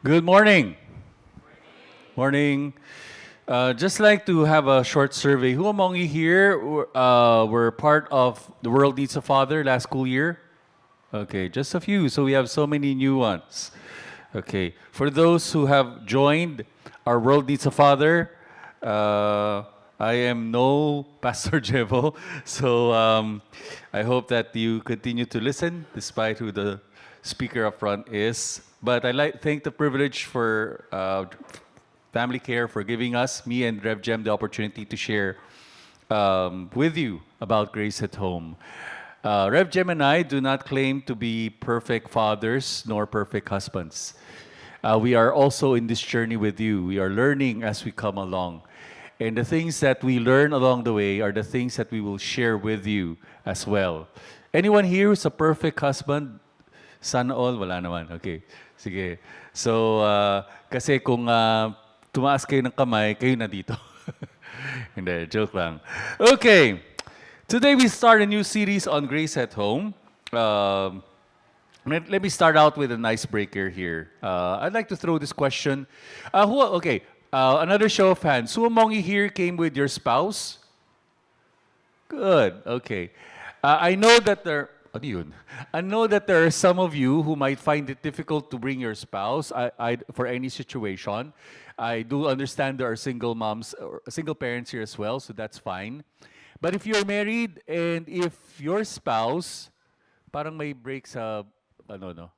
Good morning. Morning. Just like to have a short survey. Who among you here were part of the World Needs a Father last school year? Okay, just a few. So we have so many new ones. Okay, for those who have joined our World Needs a Father, uh, I am no Pastor Jevo, so I hope that you continue to listen despite who the speaker up front is. But I like thank the privilege for Family Care for giving us, me and Rev Gem, the opportunity to share with you about Grace at Home. Rev Gem and I do not claim to be perfect fathers nor perfect husbands. We are also in this journey with you. We are learning as we come along. And the things that we learn along the way are the things that we will share with you as well. Anyone here who's a perfect husband? Sana all? Wala naman. Okay. Sige. So, kasi kung tumaas kayo ng kamay, kayo na dito. Hindi, joke lang. Okay. Today we start a new series on Grace at Home. Let me start out with an icebreaker here. I'd like to throw this question. Another show of hands. Who among you here came with your spouse? Good. Okay. I know that there. Ano yun? I know that there are some of you who might find it difficult to bring your spouse for any situation. I do understand there are single moms or single parents here as well, so that's fine. But if you're married and if your spouse, parang may break sa, ano no,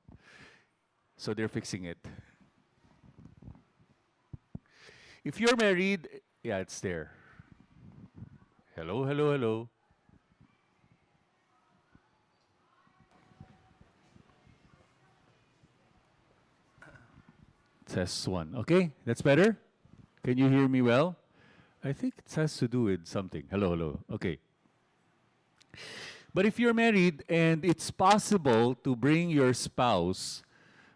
so they're fixing it. If you're married, yeah, it's there. Hello, hello, hello. Test one. Okay, that's better. Can you hear me well? I think it has to do with something. Hello, hello. Okay. But if you're married and it's possible to bring your spouse,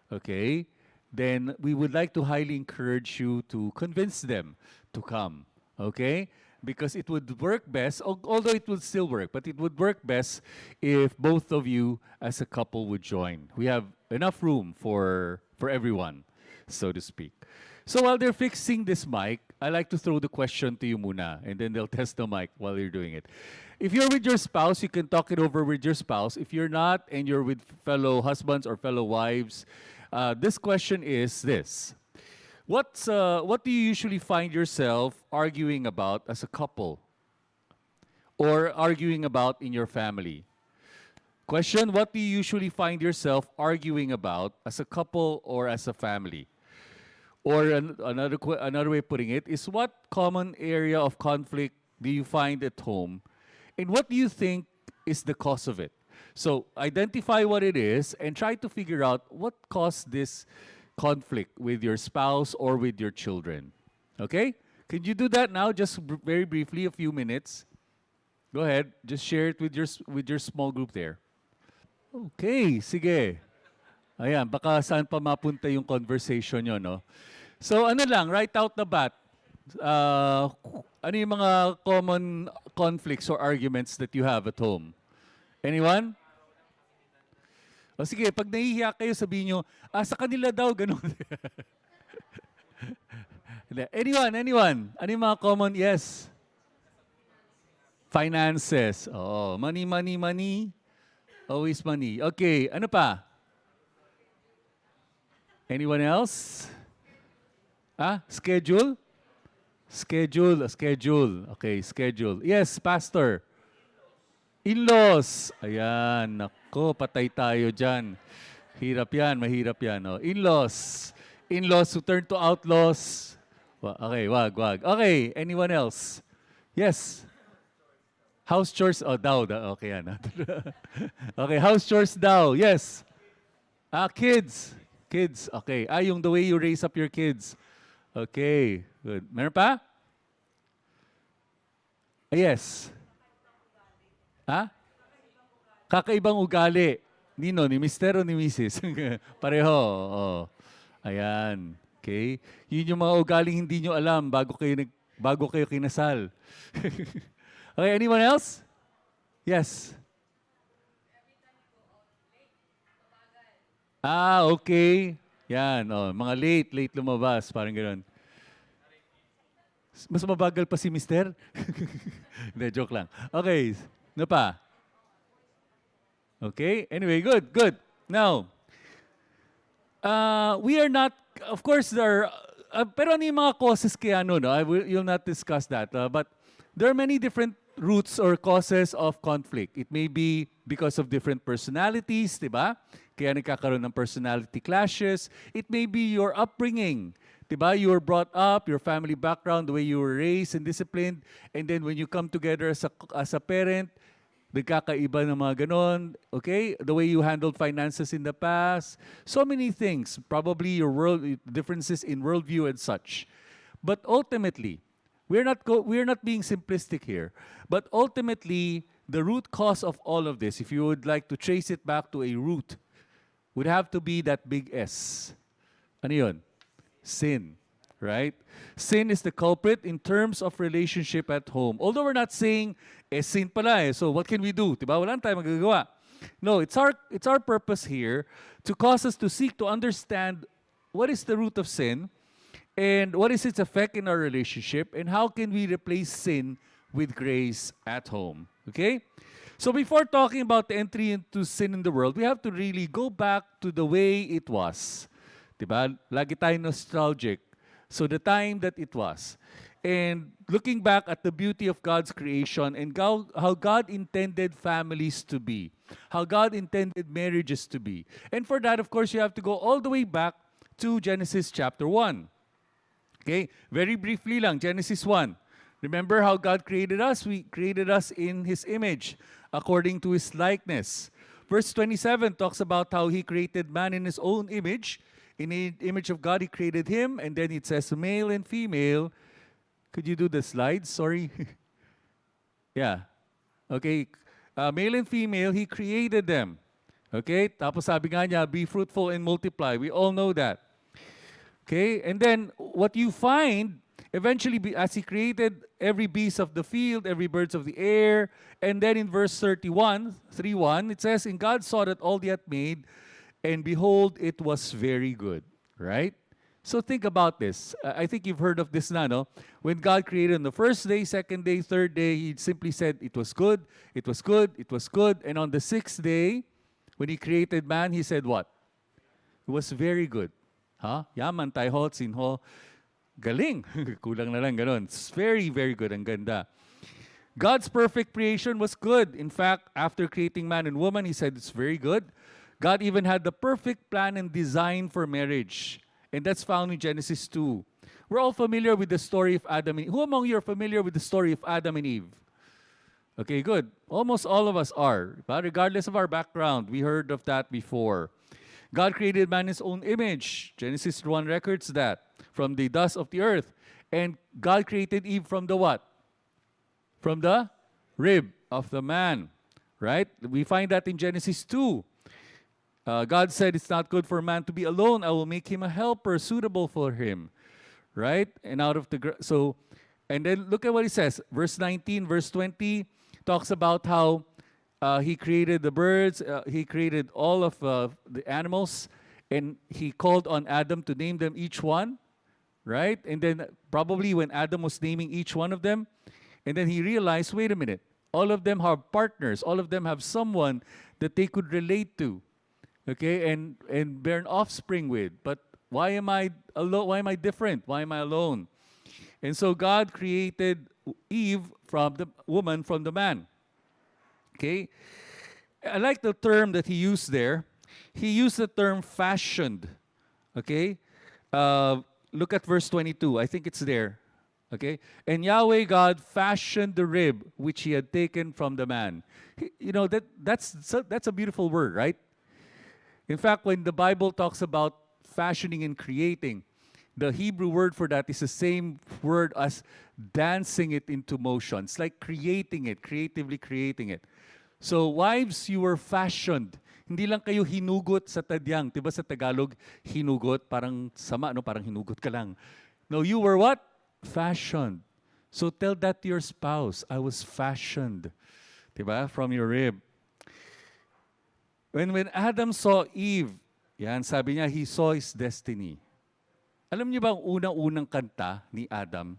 okay, then we would like to highly encourage you to convince them to come, okay? Because it would work best, although it would still work, but it would work best if both of you as a couple would join. We have enough room for everyone, so to speak. So while they're fixing this mic, I like to throw the question to you muna, and then they'll test the mic while you're doing it. If you're with your spouse, you can talk it over with your spouse. If you're not, and you're with fellow husbands or fellow wives, this question is this. What do you usually find yourself arguing about as a couple or arguing about in your family? Question, what do you usually find yourself arguing about as a couple or as a family? Or another way of putting it is what common area of conflict do you find at home? And what do you think is the cause of it? So identify what it is and try to figure out what caused this conflict with your spouse or with your children. Okay? Can you do that now? Just very briefly, a few minutes. Go ahead. Just share it with your small group there. Okay, sige. Ayan, baka saan pa mapunta yung conversation nyo, no? So ano lang, right out the bat, ano yung mga common conflicts or arguments that you have at home? Anyone? O sige, pag nahihiya kayo, sabihin nyo, sa kanila daw, ganun. Anyone? Ano yung mga common? Yes. Finances. Oh, money. Always money. Okay, ano pa? Anyone else? Schedule? Schedule. Okay, schedule. Yes, pastor. In-laws. Ayan, nako, patay tayo dyan. Mahirap yan. Oh. In-laws. In-laws who turn to outlaws. Okay, wag. Okay, anyone else? Yes. House chores. Oh, daw. Okay, yan. Okay, house chores daw. Yes. Kids. Kids. Okay. Yung the way you raise up your kids. Okay, good. Meron pa? Yes. Kakaibang ugali. Nino, ni Mister o ni Mrs.? Pareho. Oh. Ayan. Okay. Yun yung mga ugaling hindi nyo alam bago kayo kinasal. Okay, anyone else? Yes. Okay. Yan, oh, mga late lumabas, parang gano'n. Mas mabagal pa si Mister? Hindi, joke lang. Okay, ano pa? Okay, anyway, good, good. Now, we are not, of course, there are, pero ano yung mga causes kaya no? You'll not discuss that. But there are many different roots or causes of conflict. It may be because of different personalities, di ba? Kaya nagkakaroon ng personality clashes. It may be your upbringing. Diba? You were brought up, your family background, the way you were raised and disciplined, and then when you come together as a parent, nagkakaiba ng mga ganon, okay? The way you handled finances in the past, so many things, probably your differences in worldview and such. But ultimately, we're not being simplistic here, but ultimately, the root cause of all of this, if you would like to trace it back to a root, would have to be that big S. Ano yun? Sin, right? Sin is the culprit in terms of relationship at home. Although we're not saying, sin pala so what can we do? Diba? Wala tayong magagawa. No, it's our purpose here to cause us to seek to understand what is the root of sin and what is its effect in our relationship and how can we replace sin with grace at home. Okay? So before talking about the entry into sin in the world, we have to really go back to the way it was. Diba? Lagi tayo nostalgic. So the time that it was. And looking back at the beauty of God's creation and how God intended families to be. How God intended marriages to be. And for that, of course, you have to go all the way back to Genesis chapter 1. Okay? Very briefly lang, Genesis 1. Remember how God created us? We created us in His image, according to His likeness. Verse 27 talks about how He created man in His own image. In the image of God, He created him, and then it says male and female. Could you do the slides? Sorry. Yeah. Okay. Male and female, He created them. Okay? Tapos sabi nga niya, be fruitful and multiply. We all know that. Okay? And then, what you find, eventually, as He created every beast of the field, every birds of the air, and then in verse 3:1, it says, and God saw that all He had made, and behold, it was very good, right? So think about this. I think you've heard of this na, no? When God created on the first day, second day, third day, He simply said, it was good, it was good, it was good. And on the sixth day, when He created man, He said what? It was very good. Yaman, tayo, sinho. Galing. Kulang na lang ganun. It's very, very good. Ang ganda. God's perfect creation was good. In fact, after creating man and woman, He said it's very good. God even had the perfect plan and design for marriage. And that's found in Genesis 2. We're all familiar with the story of Adam and Eve. Who among you are familiar with the story of Adam and Eve? Okay, good. Almost all of us are. But regardless of our background, we heard of that before. God created man in His own image. Genesis 1 records that. From the dust of the earth. And God created Eve from the what? From the rib of the man. Right? We find that in Genesis 2. God said it's not good for man to be alone. I will make him a helper suitable for him. Right? And out of the and then look at what He says. Verse 19, verse 20 talks about how He created the birds, He created all of the animals, and He called on Adam to name them each one. Right? And then probably when Adam was naming each one of them, and then he realized, wait a minute, all of them have partners, all of them have someone that they could relate to. Okay, and bear an offspring with. But why am I alone? Why am I different? Why am I alone? And so God created Eve from the woman, from the man. Okay, I like the term that He used there. He used the term fashioned. Okay, look at verse 22. I think it's there. Okay, and Yahweh God fashioned the rib which He had taken from the man. You know that's a beautiful word, right? In fact, when the Bible talks about fashioning and creating, the Hebrew word for that is the same word as dancing it into motion. It's like creating it, creatively creating it. So, wives, you were fashioned. Hindi lang kayo hinugot sa tadyang. Diba sa Tagalog, hinugot, parang sama, no? Parang hinugot ka lang. No, you were what? Fashioned. So, tell that to your spouse. I was fashioned. Diba? From your rib. When Adam saw Eve, Yan, sabi niya, he saw his destiny. Alam niyo ba ang unang-unang kanta ni Adam?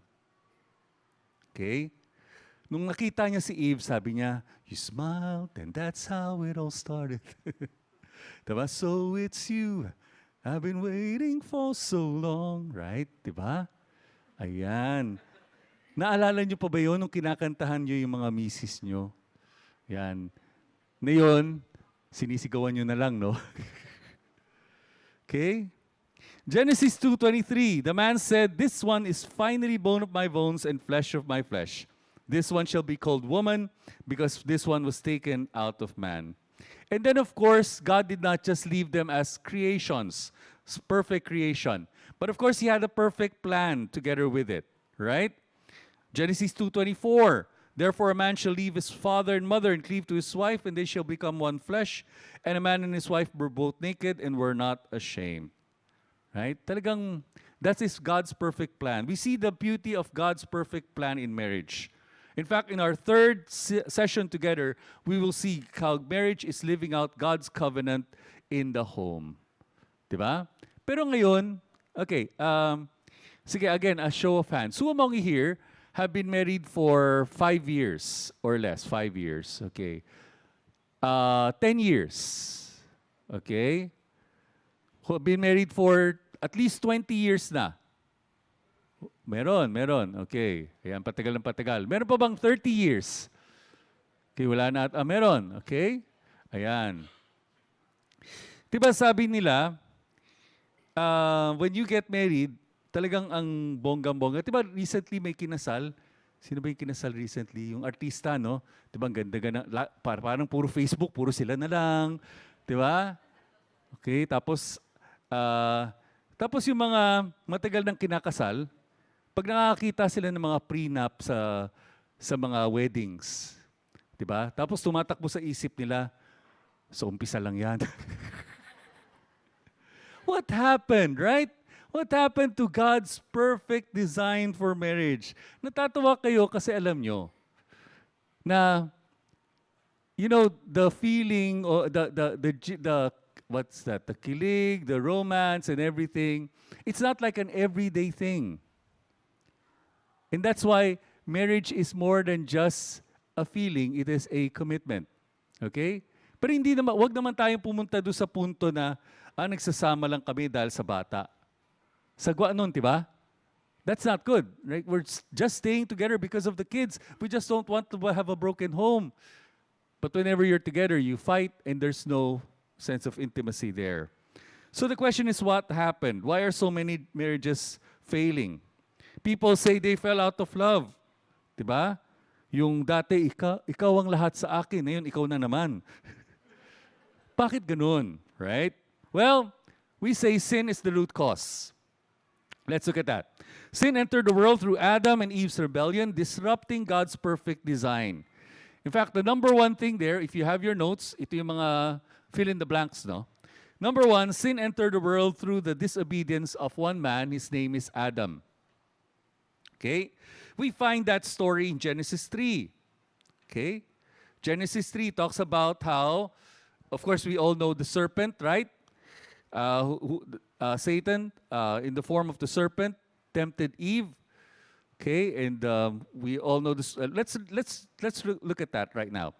Okay? Nung nakita niya si Eve, sabi niya, you smiled and that's how it all started. Diba? So it's you. I've been waiting for so long. Right? Diba? Ayan. Naalala niyo pa ba yun nung kinakantahan niyo yung mga misis niyo? Yan. Ngayon, sinisigawan niyo na lang, no? Okay? Genesis 2:23, the man said, this one is finally bone of my bones and flesh of my flesh. This one shall be called woman because this one was taken out of man. And then, of course, God did not just leave them as creations, perfect creation. But of course, he had a perfect plan together with it, right? Genesis 2:24, therefore a man shall leave his father and mother and cleave to his wife, and they shall become one flesh. And a man and his wife were both naked and were not ashamed. Right? Talagang, that is God's perfect plan. We see the beauty of God's perfect plan in marriage. In fact, in our third session together, we will see how marriage is living out God's covenant in the home. Diba? Pero ngayon, okay, sige, again, a show of hands. Who among you here have been married for 5 years or less? 5 years, okay. 10 years, okay. Who have been married for at least 20 years na? Meron. Okay. Ayan, patagal ng patagal. Meron pa bang 30 years? Okay, wala na. Meron. Okay. Ayan. Diba sabi nila, when you get married, talagang ang bonggang-bongga. Diba recently may kinasal? Sino ba yung kinasal recently? Yung artista, no? Diba ang ganda-ganda. Parang puro Facebook, puro sila na lang. Diba? Okay, tapos yung mga matagal nang kinakasal, pag nakakita sila ng mga prenup sa mga weddings, 'di ba? Tapos tumatakbo sa isip nila, so umpisa lang 'yan. What happened, right? What happened to God's perfect design for marriage? Natatawa kayo kasi alam nyo na the feeling or the what's that? The kilig, the romance, and everything. It's not like an everyday thing. And that's why marriage is more than just a feeling. It is a commitment. Okay? Pero wag naman tayong pumunta doon sa punto na, nagsasama lang kami dahil sa bata. Sagwa nun, diba? That's not good. Right? We're just staying together because of the kids. We just don't want to have a broken home. But whenever you're together, you fight and there's no sense of intimacy there. So the question is, what happened? Why are so many marriages failing? People say they fell out of love. Diba? Yung dati, ikaw ang lahat sa akin. Ngayon, ikaw na naman. Bakit ganun? Right? Well, we say sin is the root cause. Let's look at that. Sin entered the world through Adam and Eve's rebellion, disrupting God's perfect design. In fact, the number one thing there, if you have your notes, ito yung mga fill in the blanks, no? Number one, sin entered the world through the disobedience of one man. His name is Adam. Okay? We find that story in Genesis 3. Okay? Genesis 3 talks about how, of course, we all know the serpent, right? Satan, in the form of the serpent, tempted Eve. Okay, and we all know this. Let's look at that right now.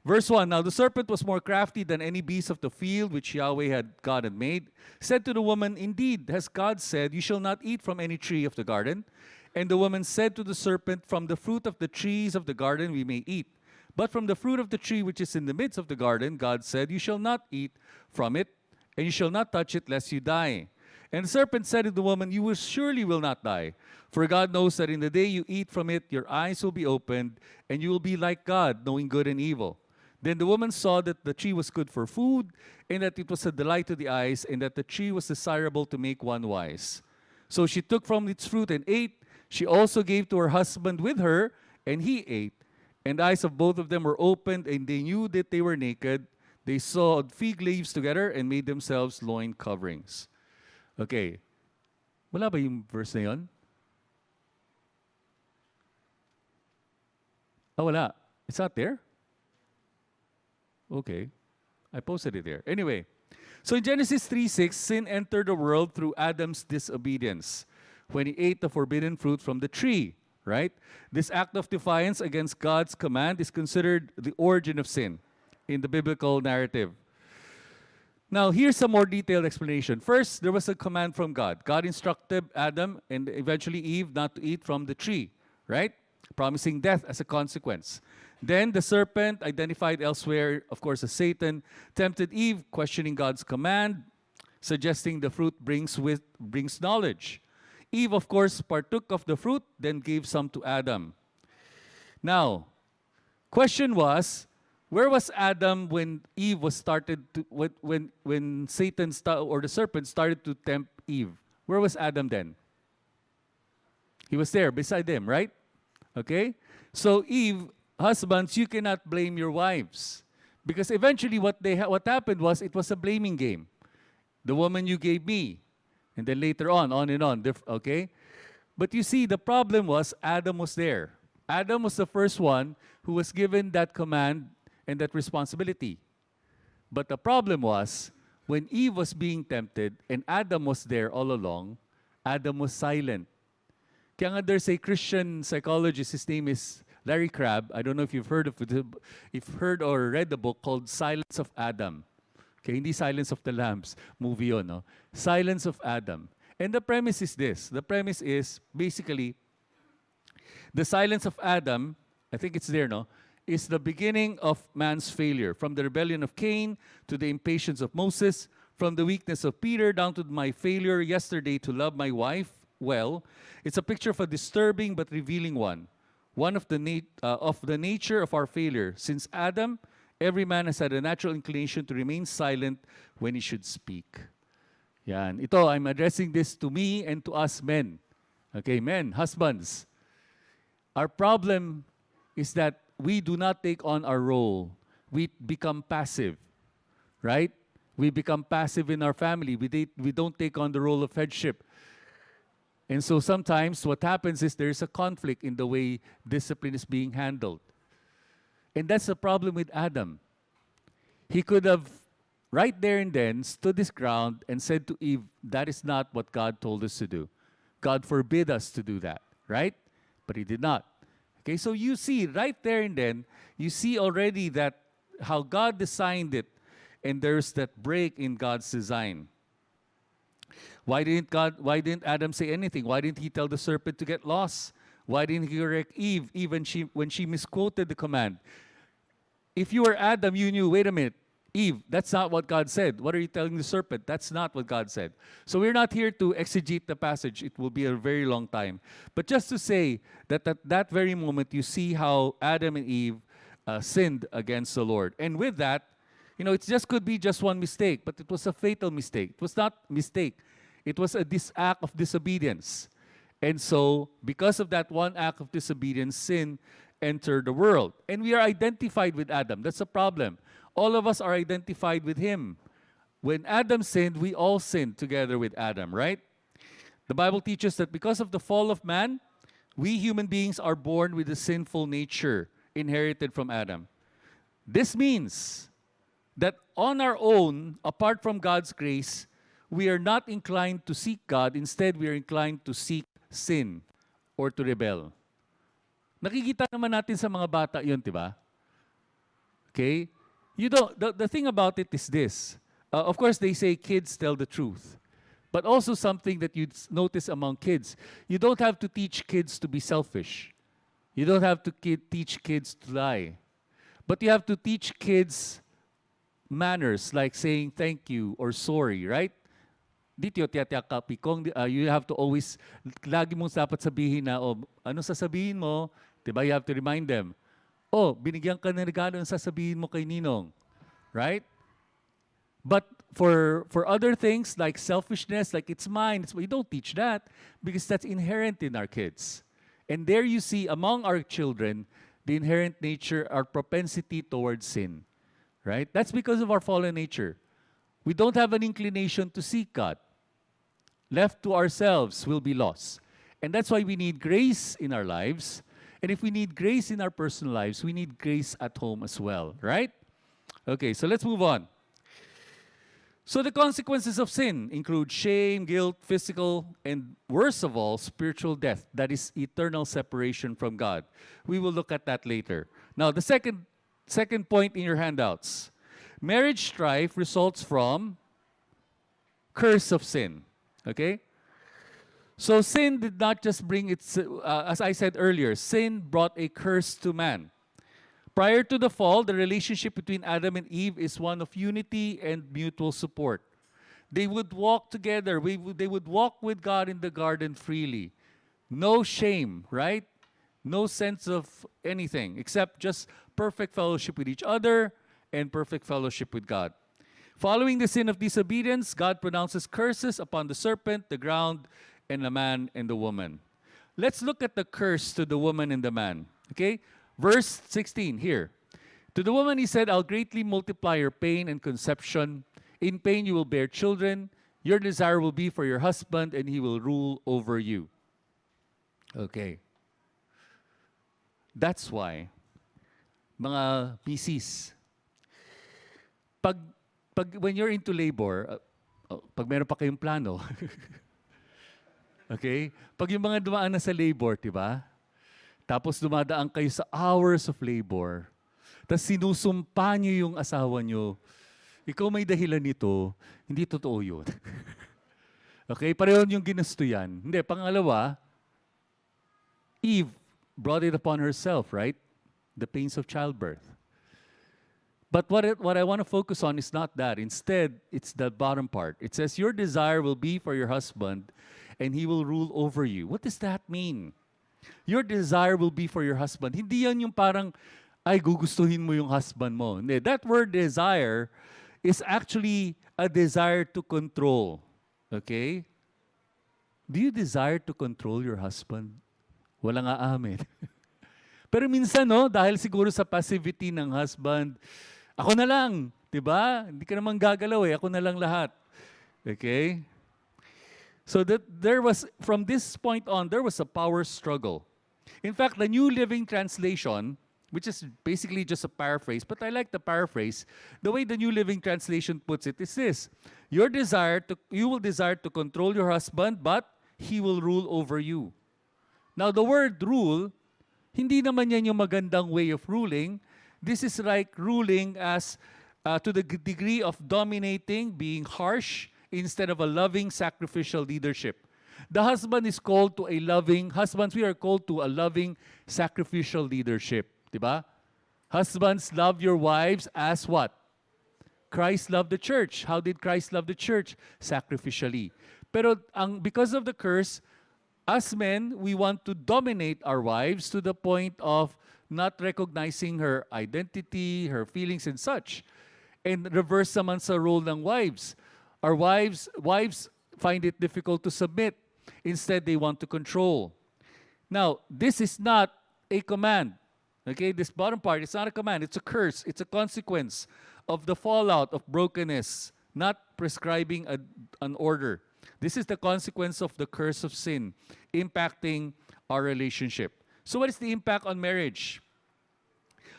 Verse 1, now the serpent was more crafty than any beast of the field which God had made. Said to the woman, indeed, has God said, you shall not eat from any tree of the garden? And the woman said to the serpent, from the fruit of the trees of the garden we may eat. But from the fruit of the tree which is in the midst of the garden, God said, you shall not eat from it, and you shall not touch it, lest you die. And the serpent said to the woman, you surely will not die. For God knows that in the day you eat from it, your eyes will be opened, and you will be like God, knowing good and evil. Then the woman saw that the tree was good for food, and that it was a delight to the eyes, and that the tree was desirable to make one wise. So she took from its fruit and ate. She also gave to her husband with her, and he ate. And the eyes of both of them were opened, and they knew that they were naked. They sewed fig leaves together and made themselves loin coverings. Okay. Wala ba yung verse na yun? Wala. It's not there? Okay. I posted it there. Anyway, So in Genesis 3:6, sin entered the world through Adam's disobedience when he ate the forbidden fruit from the tree, right? This act of defiance against God's command is considered the origin of sin in the biblical narrative. Now, here's a more detailed explanation. First, there was a command from God. God instructed Adam and eventually Eve not to eat from the tree, right? Promising death as a consequence. Then the serpent, identified elsewhere, of course, as Satan, tempted Eve, questioning God's command, suggesting the fruit brings knowledge. Eve, of course, partook of the fruit, then gave some to Adam. Now, question was, where was Adam when Eve was started to when Satan or the serpent started to tempt Eve? Where was Adam then? He was there beside them, right? Okay? So Eve, husbands, you cannot blame your wives because eventually what happened was it was a blaming game. The woman you gave me, and then later on and on. Okay? But you see, the problem was Adam was there. Adam was the first one who was given that command and that responsibility. But the problem was, when Eve was being tempted and Adam was there all along, Adam was silent. Kaya nga there's a Christian psychologist, his name is Larry Crabb. I don't know if you've heard of it, if you've heard or read the book called Silence of Adam. Okay, hindi Silence of the Lambs, movie yun, no? Silence of Adam. And the premise is this. The premise is basically, the silence of Adam, I think it's there, no? Is the beginning of man's failure. From the rebellion of Cain to the impatience of Moses, from the weakness of Peter down to my failure yesterday to love my wife well. It's a picture of a disturbing but revealing one. One of the nature of our failure. Since Adam, every man has had a natural inclination to remain silent when he should speak. Yan. Ito, I'm addressing this to me and to us men. Okay, men, husbands. Our problem is that we do not take on our role. We become passive, right? We become passive in our family. We don't take on the role of headship. And so sometimes what happens is there's a conflict in the way discipline is being handled. And that's the problem with Adam. He could have, right there and then, stood his ground and said to Eve, that is not what God told us to do. God forbid us to do that, right? But he did not. Okay, so you see, right there and then, you see already that how God designed it, and there's that break in God's design. Why didn't Adam say anything? Why didn't he tell the serpent to get lost? Why didn't he correct Eve even when she misquoted the command? If you were Adam, you knew, wait a minute, Eve, that's not what God said. What are you telling the serpent? That's not what God said. So we're not here to exegete the passage. It will be a very long time. But just to say that at that very moment, you see how Adam and Eve sinned against the Lord. And with that, it just could be just one mistake, but it was a fatal mistake. It was not a mistake. It was a act of disobedience. And so, because of that one act of disobedience, sin entered the world. And we are identified with Adam. That's a problem. All of us are identified with him. When Adam sinned, we all sinned together with Adam, right? The Bible teaches that because of the fall of man, we human beings are born with a sinful nature inherited from Adam. This means that on our own, apart from God's grace, we are not inclined to seek God. Instead, we are inclined to seek sin or to rebel. Nakikita naman natin sa mga bata yun, diba? Okay? The thing about it is this. Of course, they say kids tell the truth. But also something that you notice among kids. You don't have to teach kids to be selfish. You don't have to teach kids to lie. But you have to teach kids manners like saying thank you or sorry, right? Dito you have to always, lagi mong dapat sabihin na, ano sasabihin mo? Diba? You have to remind them. Binigyan ka ng regalo, ang sasabihin mo kay Ninong. Right? But for other things like selfishness, like it's mine, we don't teach that because that's inherent in our kids. And there you see among our children, the inherent nature, our propensity towards sin. Right? That's because of our fallen nature. We don't have an inclination to seek God. Left to ourselves, we'll be lost. And that's why we need grace in our lives. And if we need grace in our personal lives, we need grace at home as well, right? Okay, so let's move on. So the consequences of sin include shame, guilt, physical, and worst of all, spiritual death. That is eternal separation from God. We will look at that later. Now, the second point in your handouts. Marriage strife results from curse of sin. Okay? So sin did not just bring its, as I said earlier, sin brought a curse to man. Prior to the fall, the relationship between Adam and Eve is one of unity and mutual support. They would walk together. They would walk with God in the garden freely. No shame, right? No sense of anything except just perfect fellowship with each other and perfect fellowship with God. Following the sin of disobedience, God pronounces curses upon the serpent, the ground, and the man and the woman. Let's look at the curse to the woman and the man. Okay? Verse 16 here. To the woman he said, I'll greatly multiply your pain and conception. In pain you will bear children. Your desire will be for your husband, and he will rule over you. Okay. That's why, mga misis, when you're into labor, pag meron pa kayong plano, okay? Pag yung mga dumaan na sa labor, diba? Tapos dumadaan kayo sa hours of labor, tapos sinusumpa nyo yung asawa nyo, ikaw may dahilan nito, hindi totoo yun. Okay? Pareho yung ginusto yan. Hindi, pangalawa, Eve brought it upon herself, right? The pains of childbirth. But what I want to focus on is not that. Instead, it's the bottom part. It says, your desire will be for your husband, and he will rule over you. What does that mean? Your desire will be for your husband. Hindi yan yung parang, ay, gugustuhin mo yung husband mo. Hindi. That word desire is actually a desire to control. Okay? Do you desire to control your husband? Wala nga amin. Pero minsan, no, dahil siguro sa passivity ng husband, ako na lang, di ba? Hindi ka naman gagalaw eh, ako na lang lahat. Okay? So that there was, from this point on, there was a power struggle. In fact, the New Living Translation, which is basically just a paraphrase, but I like the paraphrase. The way the New Living Translation puts it is this: you will desire to control your husband, but he will rule over you. Now, the word rule, hindi naman yan yung magandang way of ruling. This is like ruling as to the degree of dominating, being harsh, instead of a loving, sacrificial leadership. The husband is called to a loving, husbands, we are called to a loving, sacrificial leadership. Diba? Husbands, love your wives as what? Christ loved the church. How did Christ love the church? Sacrificially. Pero because of the curse, as men, we want to dominate our wives to the point of not recognizing her identity, her feelings and such. And reverse naman sa role ng wives. Our wives find it difficult to submit. Instead, they want to control. Now, this is not a command. Okay, this bottom part, it's not a command, it's a curse. It's a consequence of the fallout of brokenness, not prescribing an order. This is the consequence of the curse of sin impacting our relationship. So what is the impact on marriage?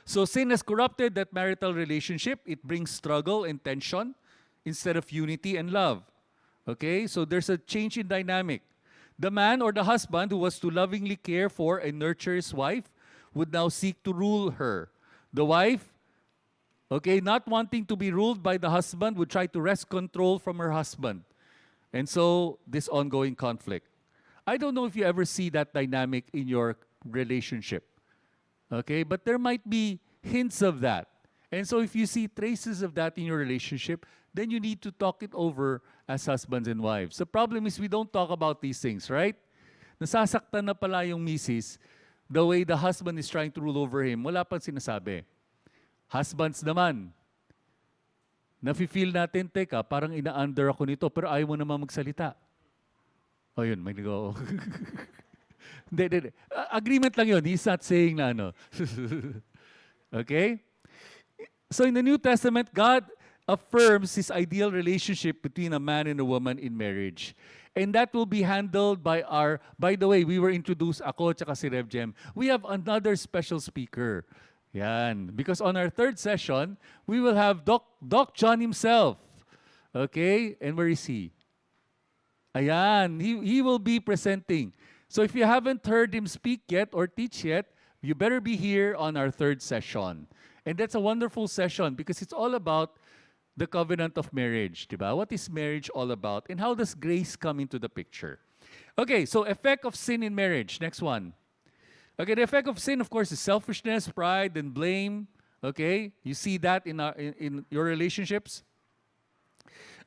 So sin has corrupted that marital relationship. It brings struggle and tension instead of unity and love. Okay, so there's a change in dynamic. The man or the husband who was to lovingly care for and nurture his wife would now seek to rule her. The wife, okay, not wanting to be ruled by the husband, would try to wrest control from her husband. And so, this ongoing conflict. I don't know if you ever see that dynamic in your relationship. Okay, but there might be hints of that. And so, if you see traces of that in your relationship, then you need to talk it over as husbands and wives. The problem is we don't talk about these things, right? Nasasaktan na pala yung misis, the way the husband is trying to rule over him, wala pang sinasabi. Husbands naman, nafe-feel natin, teka, parang ina-under ako nito, pero ayaw mo naman magsalita. O yun, may nag-o. Hindi. Agreement lang yun. He's not saying na ano. Okay? So in the New Testament, God affirms His ideal relationship between a man and a woman in marriage. And that will be handled by by the way, we were introduced, ako tsaka si Rev Jem. We have another special speaker. Yan. Because on our third session, we will have Doc John himself. Okay? And where is he? Ayan, he will be presenting. So if you haven't heard him speak yet or teach yet, you better be here on our third session. And that's a wonderful session because it's all about the covenant of marriage, diba? What is marriage all about? And how does grace come into the picture? Okay, so effect of sin in marriage. Next one. Okay, the effect of sin, of course, is selfishness, pride, and blame. Okay, you see that in your relationships.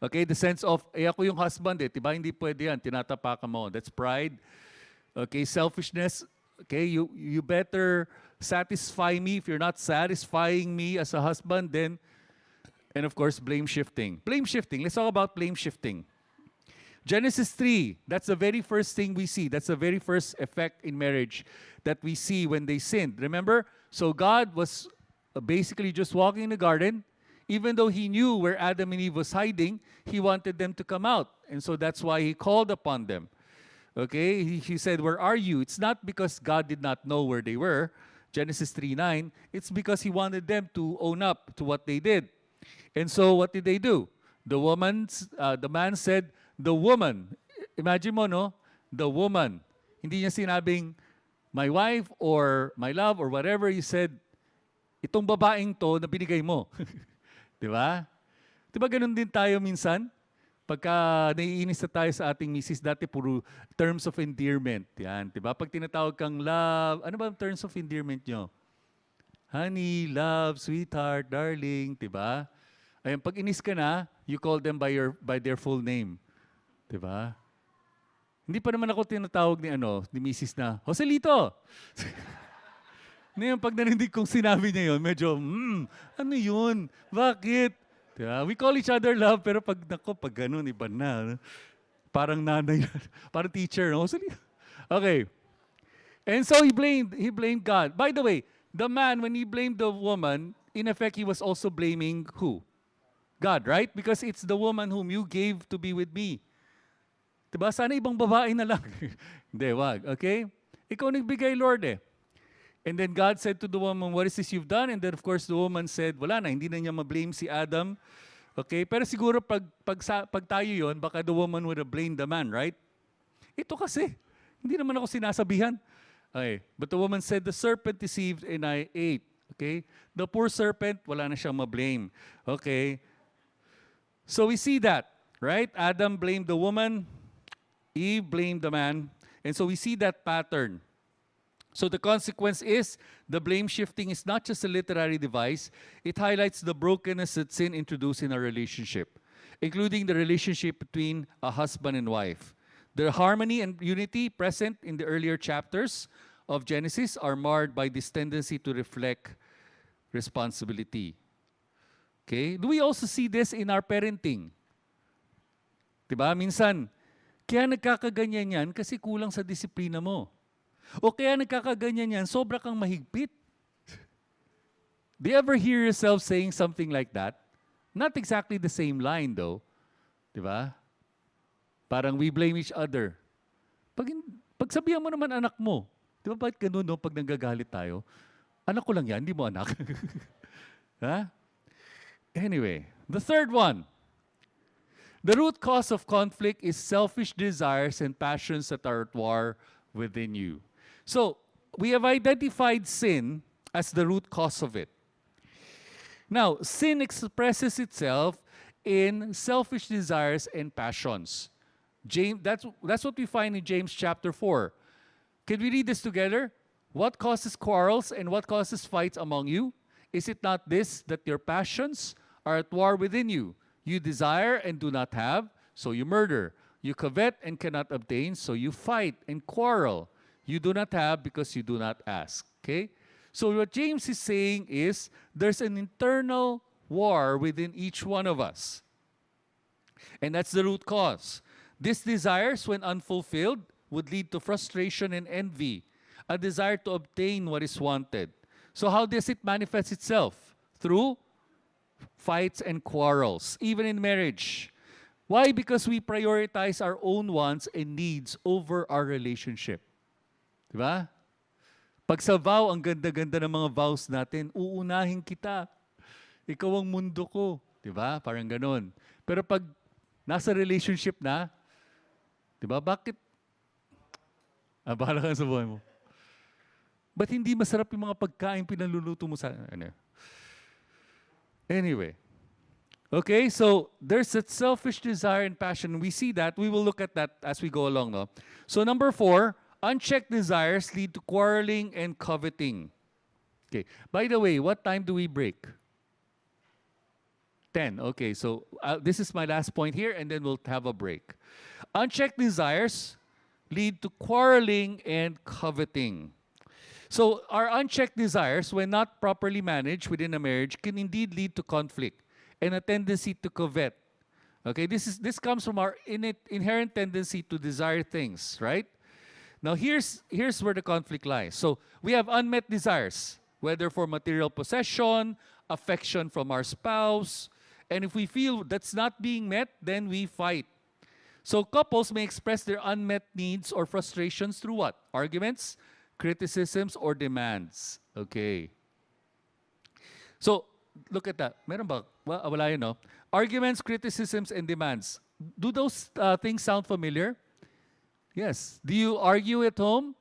Okay, the sense of, ako yung husband diba? Hindi pwede yan, tinatapakan mo. That's pride. Okay, selfishness. Okay, you better satisfy me. If you're not satisfying me as a husband, then, and of course, blame shifting. Blame shifting, let's talk about blame shifting. Genesis 3, that's the very first thing we see. That's the very first effect in marriage that we see when they sinned. Remember? So God was basically just walking in the garden. Even though he knew where Adam and Eve was hiding, he wanted them to come out. And so that's why he called upon them. Okay? He said, where are you? It's not because God did not know where they were. Genesis 3:9. It's because he wanted them to own up to what they did. And so what did they do? The man said, the woman. Imagine mo, no? The woman. Hindi niya sinabing, my wife or my love or whatever. He said, itong babaeng to na binigay mo. Diba? Diba ganun din tayo minsan? Pagka naiinis na tayo sa ating misis, dati puro terms of endearment. Yan, diba? Pag tinatawag kang love, ano ba ang terms of endearment nyo? Honey, love, sweetheart, darling, diba? Ayan, pag inis ka na, you call them by their full name. Diba? Hindi pa naman ako tinatawag ni misis na, Joselito! Ngayon, pag narinig kong sinabi niya yun, medyo, ano yun? Bakit? Diba? We call each other love, pero pag ganun, iba na. Parang nanay, parang teacher. No? Okay. And so he blamed God. By the way, the man, when he blamed the woman, in effect, he was also blaming who? God, right? Because it's the woman whom you gave to be with me. Diba? Sana ibang babae na lang. Hindi, wag. Okay? Ikaw nagbigay, Lord eh. And then God said to the woman, what is this you've done? And then of course the woman said, wala na, hindi na niya ma-blame si Adam. Okay? Pero siguro pag tayo yon, baka the woman would have blamed the man, right? Ito kasi, hindi naman ako sinasabihan. Okay. But the woman said, the serpent deceived and I ate. Okay? The poor serpent, wala na siyang ma-blame. Okay? So we see that, right? Adam blamed the woman, Eve blamed the man. And so we see that pattern. So the consequence is the blame shifting is not just a literary device. It highlights the brokenness that sin introduced in our relationship, including the relationship between a husband and wife. The harmony and unity present in the earlier chapters of Genesis are marred by this tendency to reflect responsibility. Okay? Do we also see this in our parenting? Diba? Minsan, kaya nagkakaganyan yan kasi kulang sa disiplina mo. O kaya nagkakaganyan yan, sobra kang mahigpit. Do you ever hear yourself saying something like that? Not exactly the same line though. Diba? Parang we blame each other. Pag sabihan mo naman anak mo, di ba bakit ganun no, pag nanggagalit tayo? Anak ko lang yan, hindi mo anak. Huh? Anyway, the third one. The root cause of conflict is selfish desires and passions that are at war within you. So, we have identified sin as the root cause of it. Now, sin expresses itself in selfish desires and passions. That's what we find in James chapter 4. Can we read this together? What causes quarrels and what causes fights among you? Is it not this, that your passions are at war within you? You desire and do not have, so you murder. You covet and cannot obtain, so you fight and quarrel. You do not have because you do not ask. Okay? So what James is saying is there's an internal war within each one of us. And that's the root cause. These desires, when unfulfilled, would lead to frustration and envy, a desire to obtain what is wanted. So how does it manifest itself? Through fights and quarrels, even in marriage. Why? Because we prioritize our own wants and needs over our relationship. Diba? Pag sa vow, ang ganda-ganda ng mga vows natin, uunahin kita. Ikaw ang mundo ko. Diba? Parang ganun. Pero pag nasa relationship na, di ba, bakit? Bahala ka sa buhay mo. Ba't hindi masarap yung mga pagkain pinaluluto mo sa... Ano? Anyway. Okay, so there's that selfish desire and passion. We see that. We will look at that as we go along. No? So number 4, unchecked desires lead to quarreling and coveting. Okay. By the way, what time do we break? 10. Okay, so this is my last point here, and then we'll have a break. Unchecked desires lead to quarreling and coveting. So our unchecked desires, when not properly managed within a marriage, can indeed lead to conflict and a tendency to covet. Okay, this comes from our inherent tendency to desire things, right? Now here's where the conflict lies. So we have unmet desires, whether for material possession, affection from our spouse, and if we feel that's not being met, then we fight. So couples may express their unmet needs or frustrations through what? Arguments, criticisms, or demands. Okay. So, look at that. Meron ba? Wala yun, no? Arguments, criticisms, and demands. Do those things sound familiar? Yes. Do you argue at home?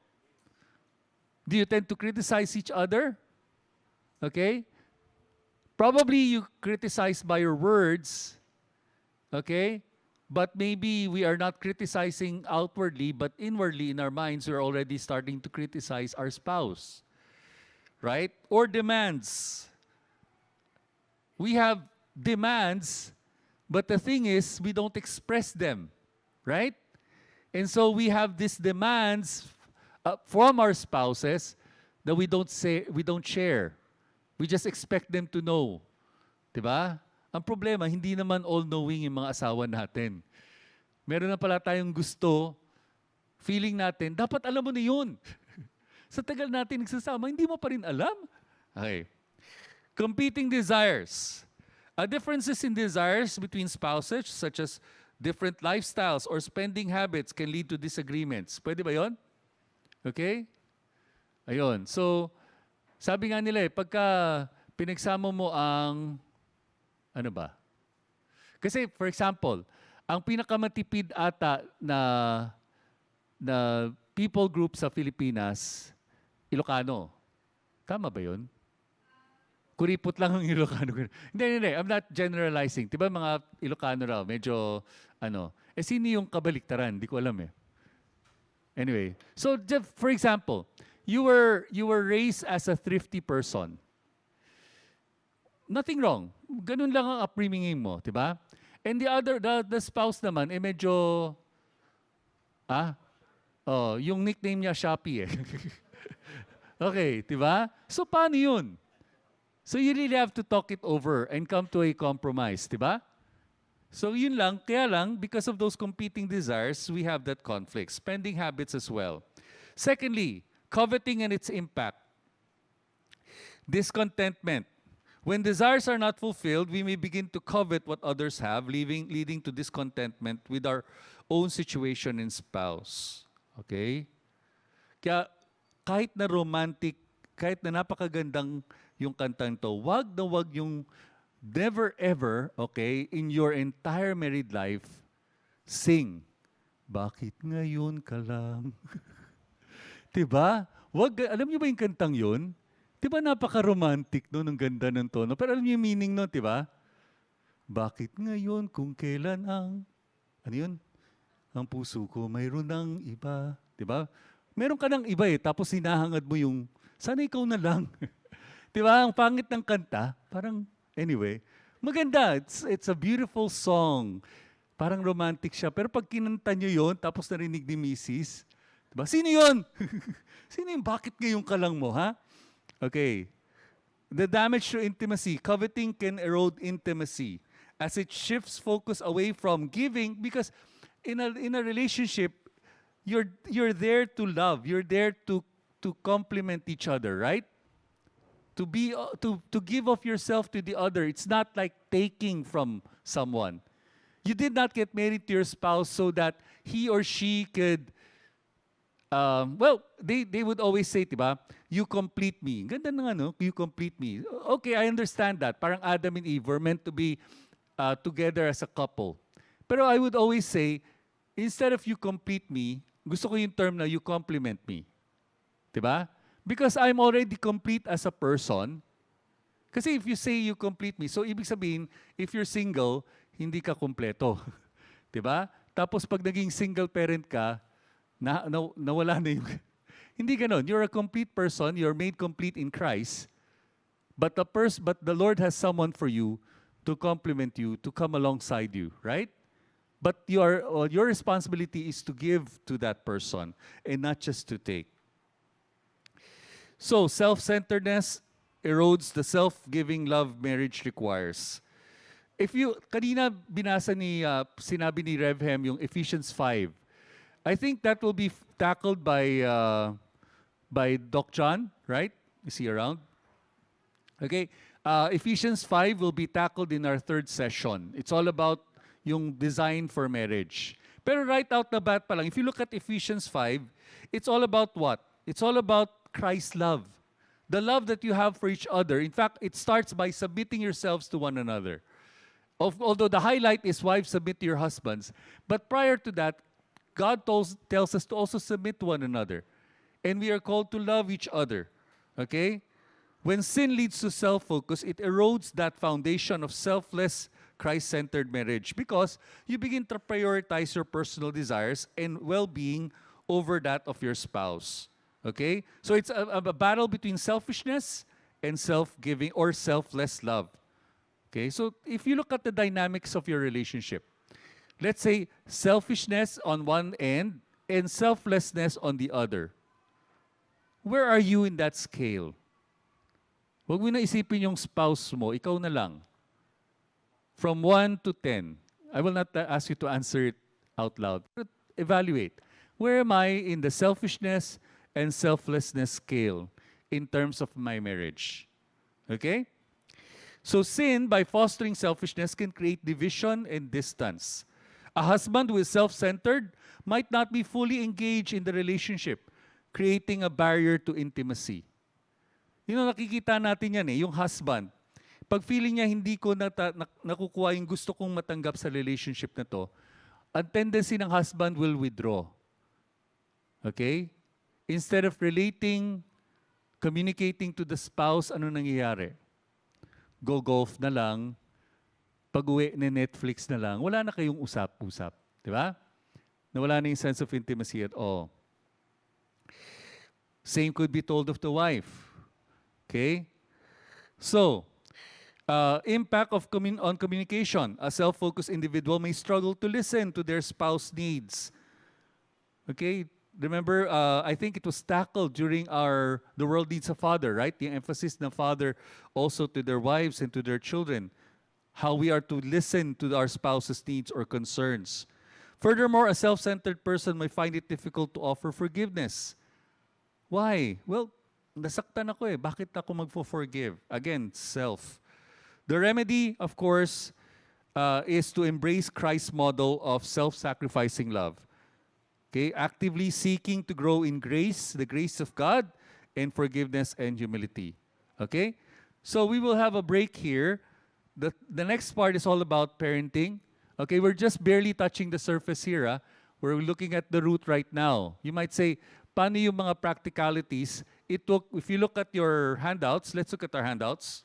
Do you tend to criticize each other? Okay? Probably you criticize by your words. Okay? But maybe we are not criticizing outwardly, but inwardly in our minds, we're already starting to criticize our spouse. Right? Or demands. We have demands, but the thing is, we don't express them. Right? And so we have these demands from our spouses that we don't share. We just expect them to know. Diba? Ang problema, hindi naman all-knowing yung mga asawa natin. Meron na pala tayong gusto, feeling natin, dapat alam mo na yun. Sa tagal natin nagsasama, hindi mo pa rin alam. Okay. Competing desires. Differences in desires between spouses, such as different lifestyles or spending habits, can lead to disagreements. Pwede ba yun? Okay? Ayun. So, sabi nga nila pagka pinagsama mo ang ano ba? Kasi, for example, ang pinakamatipid ata na people group sa Pilipinas, Ilocano. Tama ba yun? Kuripot lang ang Ilocano. Hindi. I'm not generalizing. Diba mga Ilocano raw, medyo, sino yung kabaliktaran? Hindi ko alam eh. Anyway, so for example, you were raised as a thrifty person. Nothing wrong. Ganun lang ang upbringing mo, 'di ba? And the spouse naman medyo yung nickname niya Shopee eh. Okay, 'di ba? So paano 'yun? So you really have to talk it over and come to a compromise, 'di ba? So yun lang, kaya lang because of those competing desires, we have that conflict, spending habits as well. Secondly, coveting and its impact. Discontentment. When desires are not fulfilled, we may begin to covet what others have, leading to discontentment with our own situation and spouse. Okay? Kaya kahit na romantic, kahit na napakagandang yung kantang to, wag yung never ever, okay, in your entire married life, sing, bakit ngayon ka lang? Diba? Alam niyo ba yung kantang yun? Diba napaka-romantic no, ang ganda ng tono. Pero alam niyo yung meaning no, diba? Bakit ngayon kung kailan ano yun? Ang puso ko mayroon ng iba. Diba? Meron ka ng iba tapos hinahangad mo yung, sana ikaw na lang. Diba? Ang pangit ng kanta, parang, anyway, maganda. It's a beautiful song. Parang romantic siya. Pero pag kinanta nyo yun, tapos narinig ni Mrs., diba? Sino yun? Sino yung bakit ngayon ka lang mo, ha? Okay. The damage to intimacy. Coveting can erode intimacy as it shifts focus away from giving, because in a relationship, you're there to love. You're there to complement each other, right? To give of yourself to the other. It's not like taking from someone. You did not get married to your spouse so that he or she could they would always say, diba, you complete me. Ganda ng you complete me. Okay, I understand that. Parang Adam and Eve were meant to be together as a couple. Pero I would always say, instead of you complete me, gusto ko yung term na you complement me. Diba? Because I'm already complete as a person. Kasi if you say you complete me, so ibig sabihin, if you're single, hindi ka kompleto. Diba? Tapos pag naging single parent ka, nawala na yung... Hindi ganon. You're a complete person. You're made complete in Christ. But the Lord has someone for you to complement you, to come alongside you, right? But your responsibility is to give to that person and not just to take. So, self-centeredness erodes the self-giving love marriage requires. Kanina binasa sinabi ni Revhem yung Ephesians 5. I think that will be tackled by Doc John, right? Is he around? Okay. Ephesians 5 will be tackled in our third session. It's all about yung design for marriage. Pero right out the bat pa lang, if you look at Ephesians 5, it's all about what? It's all about Christ's love. The love that you have for each other. In fact, it starts by submitting yourselves to one another. Although the highlight is wives submit to your husbands. But prior to that, God tells us to also submit to one another. And we are called to love each other. Okay? When sin leads to self-focus, it erodes that foundation of selfless, Christ-centered marriage because you begin to prioritize your personal desires and well-being over that of your spouse. Okay? So it's a battle between selfishness and self-giving or selfless love. Okay? So if you look at the dynamics of your relationship, let's say selfishness on one end and selflessness on the other. Where are you in that scale? Huwag mo na isipin yung spouse mo, ikaw na lang. From 1 to 10. I will not ask you to answer it out loud. But evaluate. Where am I in the selfishness and selflessness scale in terms of my marriage? Okay? So sin, by fostering selfishness, can create division and distance. A husband who is self-centered might not be fully engaged in the relationship, creating a barrier to intimacy. Nakikita natin yan yung husband. Pag feeling niya hindi ko nakukuha yung gusto kong matanggap sa relationship na to, ang tendency ng husband will withdraw. Okay? Instead of relating, communicating to the spouse, ano nangyayari? Go golf na lang, pag-uwi na Netflix na lang, wala na kayong usap-usap. Di ba? Nawala na yung sense of intimacy at all. Same could be told of the wife. Okay? So, impact on communication. A self-focused individual may struggle to listen to their spouse needs. Okay? Remember, I think it was tackled during The World Needs a Father, right? The emphasis ng father also to their wives and to their children. How we are to listen to our spouse's needs or concerns. Furthermore, a self-centered person may find it difficult to offer forgiveness. Why? Well, nasaktan ako eh. Bakit ako magfo-forgive? Again, self. The remedy, of course, is to embrace Christ's model of self-sacrificing love. Okay? Actively seeking to grow in grace, the grace of God, and forgiveness and humility. Okay? So we will have a break here. The next part is all about parenting. Okay, we're just barely touching the surface here. We're looking at the root right now. You might say, paano yung mga practicalities? If you look at your handouts, let's look at our handouts.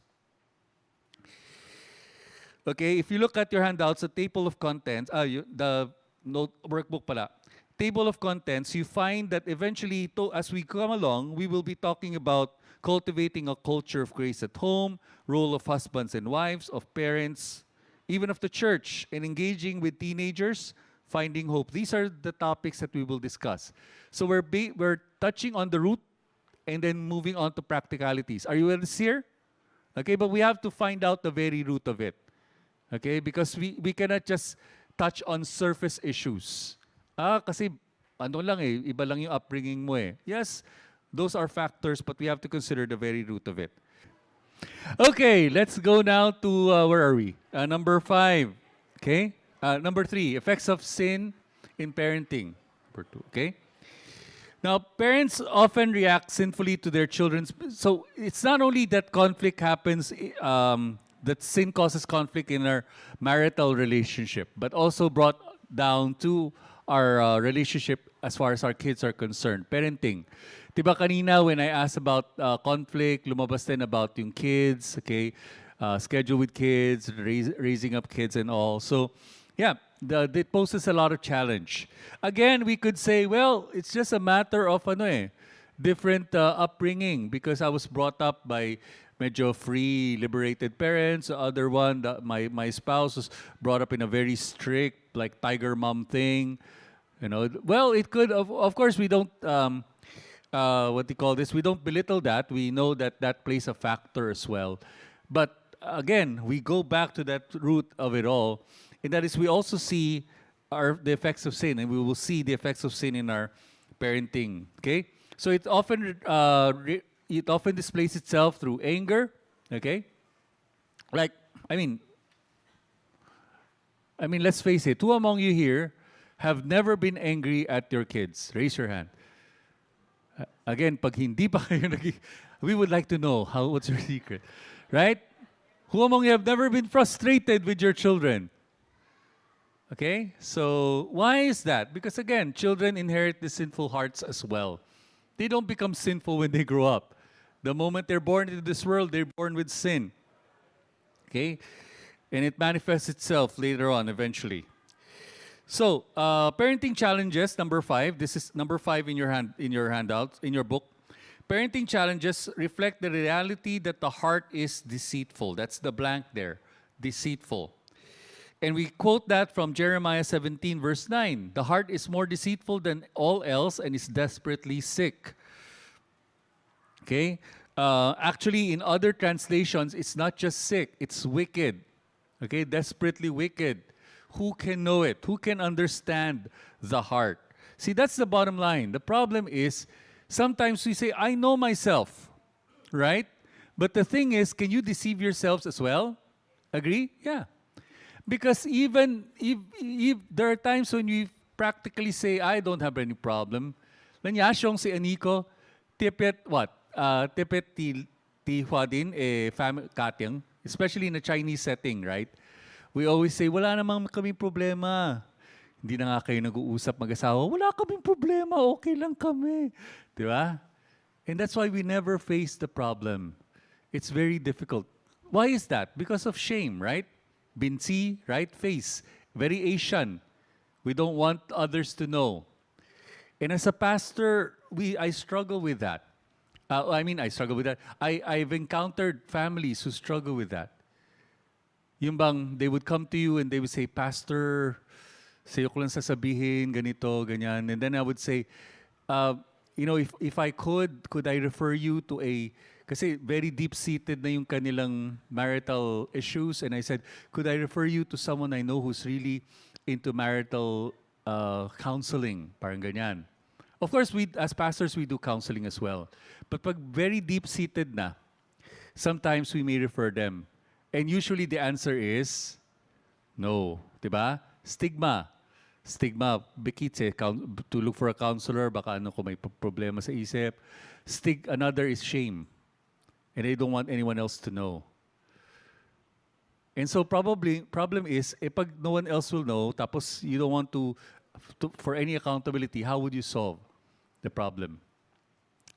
Okay, if you look at your handouts, the table of contents, the note workbook pala. Table of contents, you find that eventually, as we come along, we will be talking about cultivating a culture of grace at home, role of husbands and wives, of parents, even of the church, and engaging with teenagers, finding hope. These are the topics that we will discuss. So we're touching on the root and then moving on to practicalities. Are you with us here? Okay, but we have to find out the very root of it. Okay, because we cannot just touch on surface issues. Kasi ano lang eh, iba lang yung upbringing mo eh. Yes, those are factors, but we have to consider the very root of it. Okay, let's go now to, where are we? Number 5, okay? Number 3, effects of sin in parenting. Number 2, okay? Now, parents often react sinfully to their children's... So, it's not only that conflict happens that sin causes conflict in our marital relationship, but also brought down to our relationship as far as our kids are concerned. Parenting. Diba kanina when I asked about conflict, lumabas din about yung kids, okay? Schedule with kids, raising up kids and all. So, yeah, it poses a lot of challenge. Again, we could say, well, it's just a matter of different upbringing because I was brought up by medyo free, liberated parents. The other one, my spouse was brought up in a very strict, like tiger mom thing. Well, it could, of course, we don't, what do you call this? We don't belittle that. We know that that plays a factor as well. But again, we go back to that root of it all. And that is, we also see the effects of sin, and we will see the effects of sin in our parenting. Okay, so it often displays itself through anger. Okay, like I mean, let's face it. Who among you here have never been angry at your kids? Raise your hand. Again, pag hindi pa kayo we would like to know what's your secret, right? Who among you have never been frustrated with your children? Okay, so why is that? Because again, children inherit the sinful hearts as well. They don't become sinful when they grow up. The moment they're born into this world, they're born with sin. Okay, and it manifests itself later on, eventually. So, parenting challenges, number 5. This is number 5 in your handout, in your book. Parenting challenges reflect the reality that the heart is deceitful. That's the blank there, deceitful. And we quote that from Jeremiah 17, verse 9. The heart is more deceitful than all else and is desperately sick. Okay? Actually, in other translations, it's not just sick, it's wicked. Okay? Desperately wicked. Who can know it? Who can understand the heart? See, that's the bottom line. The problem is, sometimes we say, I know myself, right? But the thing is, can you deceive yourselves as well? Agree? Yeah. Because even if there are times when we practically say, I don't have any problem. Lanyasyong si Aniko, tipet what? Tipet ti huadin katyang, especially in a Chinese setting, right? We always say, wala namang kaming problema. Hindi na nga kayo nag-uusap mag-asawa. Wala kaming problema, okay lang kami. Di ba? And that's why we never face the problem. It's very difficult. Why is that? Because of shame, right? Binsi, right? Face. Very Asian. We don't want others to know. And as a pastor, I struggle with that. I struggle with that. I've encountered families who struggle with that. Yung bang, they would come to you and they would say, Pastor, sa'yo ko lang sasabihin, ganito, ganyan. And then I would say, if I could I refer you to kasi very deep-seated na yung kanilang marital issues. And I said, could I refer you to someone I know who's really into marital counseling? Parang ganyan. Of course, as pastors, we do counseling as well. But pag very deep-seated na, sometimes we may refer them. And usually the answer is no. Diba? Stigma. Stigma. Bikitse, to look for a counselor, baka kung may problema sa isip. Another is shame. And they don't want anyone else to know. And so problem is, pag no one else will know, tapos you don't want to for any accountability, how would you solve the problem?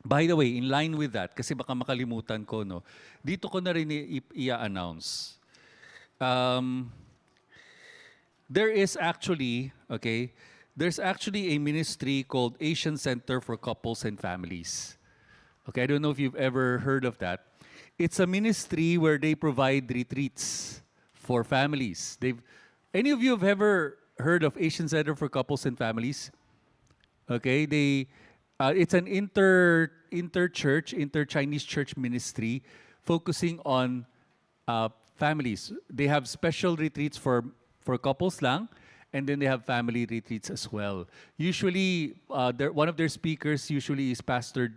By the way, in line with that, kasi baka makalimutan ko, no, dito ko na rin i-announce. There's actually a ministry called Asian Center for Couples and Families. Okay, I don't know if you've ever heard of that. It's a ministry where they provide retreats for families. Any of you have ever heard of Asian Center for Couples and Families? Okay, it's an inter-Chinese church ministry focusing on families. They have special retreats for couples lang, and then they have family retreats as well. Usually, one of their speakers usually is Pastor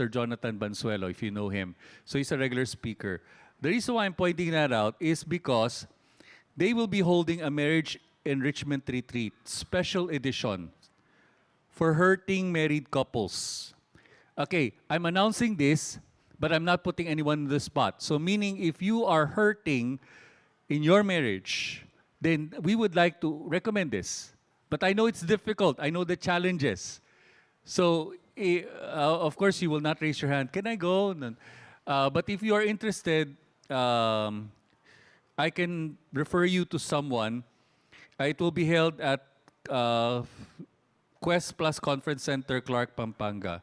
Jonathan Bansuelo, if you know him. So he's a regular speaker. The reason why I'm pointing that out is because they will be holding a marriage enrichment retreat, special edition, for hurting married couples. Okay, I'm announcing this but I'm not putting anyone on the spot. So meaning if you are hurting in your marriage, then we would like to recommend this. But I know it's difficult. I know the challenges. So, of course, you will not raise your hand. Can I go? But if you are interested, I can refer you to someone. It will be held at Quest Plus Conference Center, Clark, Pampanga.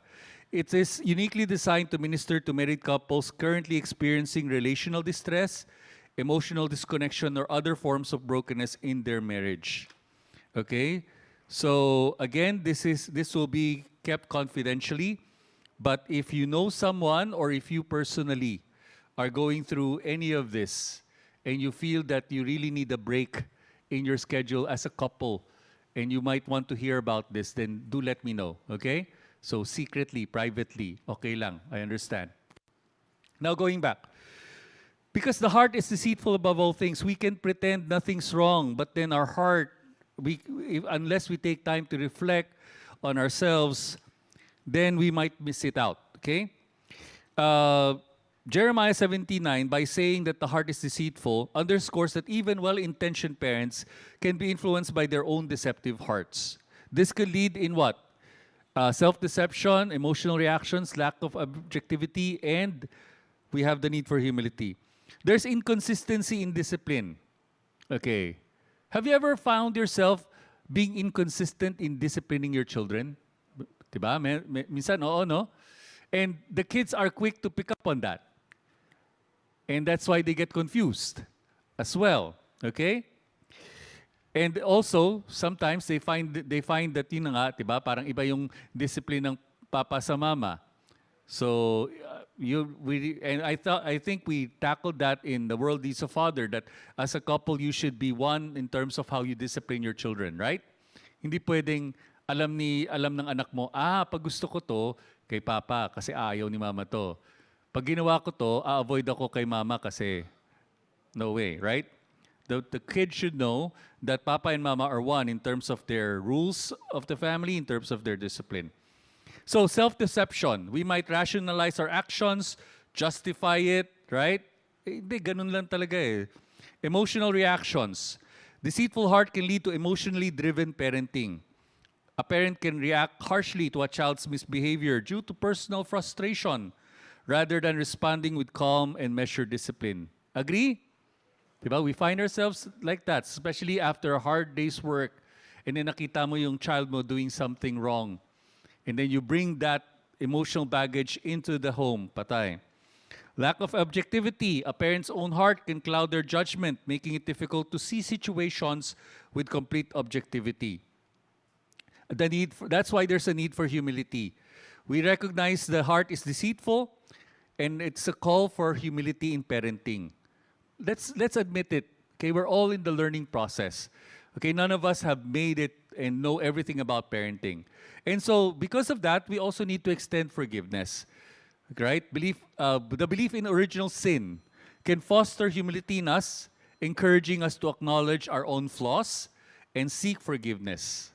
It is uniquely designed to minister to married couples currently experiencing relational distress, emotional disconnection, or other forms of brokenness in their marriage. Okay? So again, this will be kept confidentially, but if you know someone or if you personally are going through any of this and you feel that you really need a break in your schedule as a couple and you might want to hear about this, then do let me know, okay? So secretly, privately, okay lang, I understand. Now going back. Because the heart is deceitful above all things, we can pretend nothing's wrong, but then our heart, unless we take time to reflect on ourselves, then we might miss it out, okay? Jeremiah 17:9, by saying that the heart is deceitful, underscores that even well-intentioned parents can be influenced by their own deceptive hearts. This could lead in what? Self-deception, emotional reactions, lack of objectivity, and we have the need for humility. There's inconsistency in discipline. Okay. Have you ever found yourself being inconsistent in disciplining your children? Diba? Minsan, oo, no? And the kids are quick to pick up on that. And that's why they get confused as well. Okay? And also, sometimes they find that yun na nga, diba? Parang iba yung discipline ng papa sa mama. So, I think we tackled that in The World Needs a Father, that as a couple, you should be one in terms of how you discipline your children, right? Hindi pwedeng alam ng anak mo, pag gusto ko to, kay papa kasi ayaw ni mama to. Pag ginawa ko to, avoid ako kay mama kasi no way, right? The kid should know that papa and mama are one in terms of their rules of the family, in terms of their discipline. So self-deception, we might rationalize our actions, justify it, right? Hindi, ganun lang talaga eh. Emotional reactions. Deceitful heart can lead to emotionally driven parenting. A parent can react harshly to a child's misbehavior due to personal frustration rather than responding with calm and measured discipline. Agree? Diba? We find ourselves like that, especially after a hard day's work and then nakita mo yung child mo doing something wrong. And then you bring that emotional baggage into the home, patay. Lack of objectivity. A parent's own heart can cloud their judgment, making it difficult to see situations with complete objectivity. That's why there's a need for humility. We recognize the heart is deceitful, and it's a call for humility in parenting. Let's admit it. Okay, we're all in the learning process. Okay, none of us have made it and know everything about parenting. And so, because of that, we also need to extend forgiveness. Right? The belief in original sin can foster humility in us, encouraging us to acknowledge our own flaws and seek forgiveness.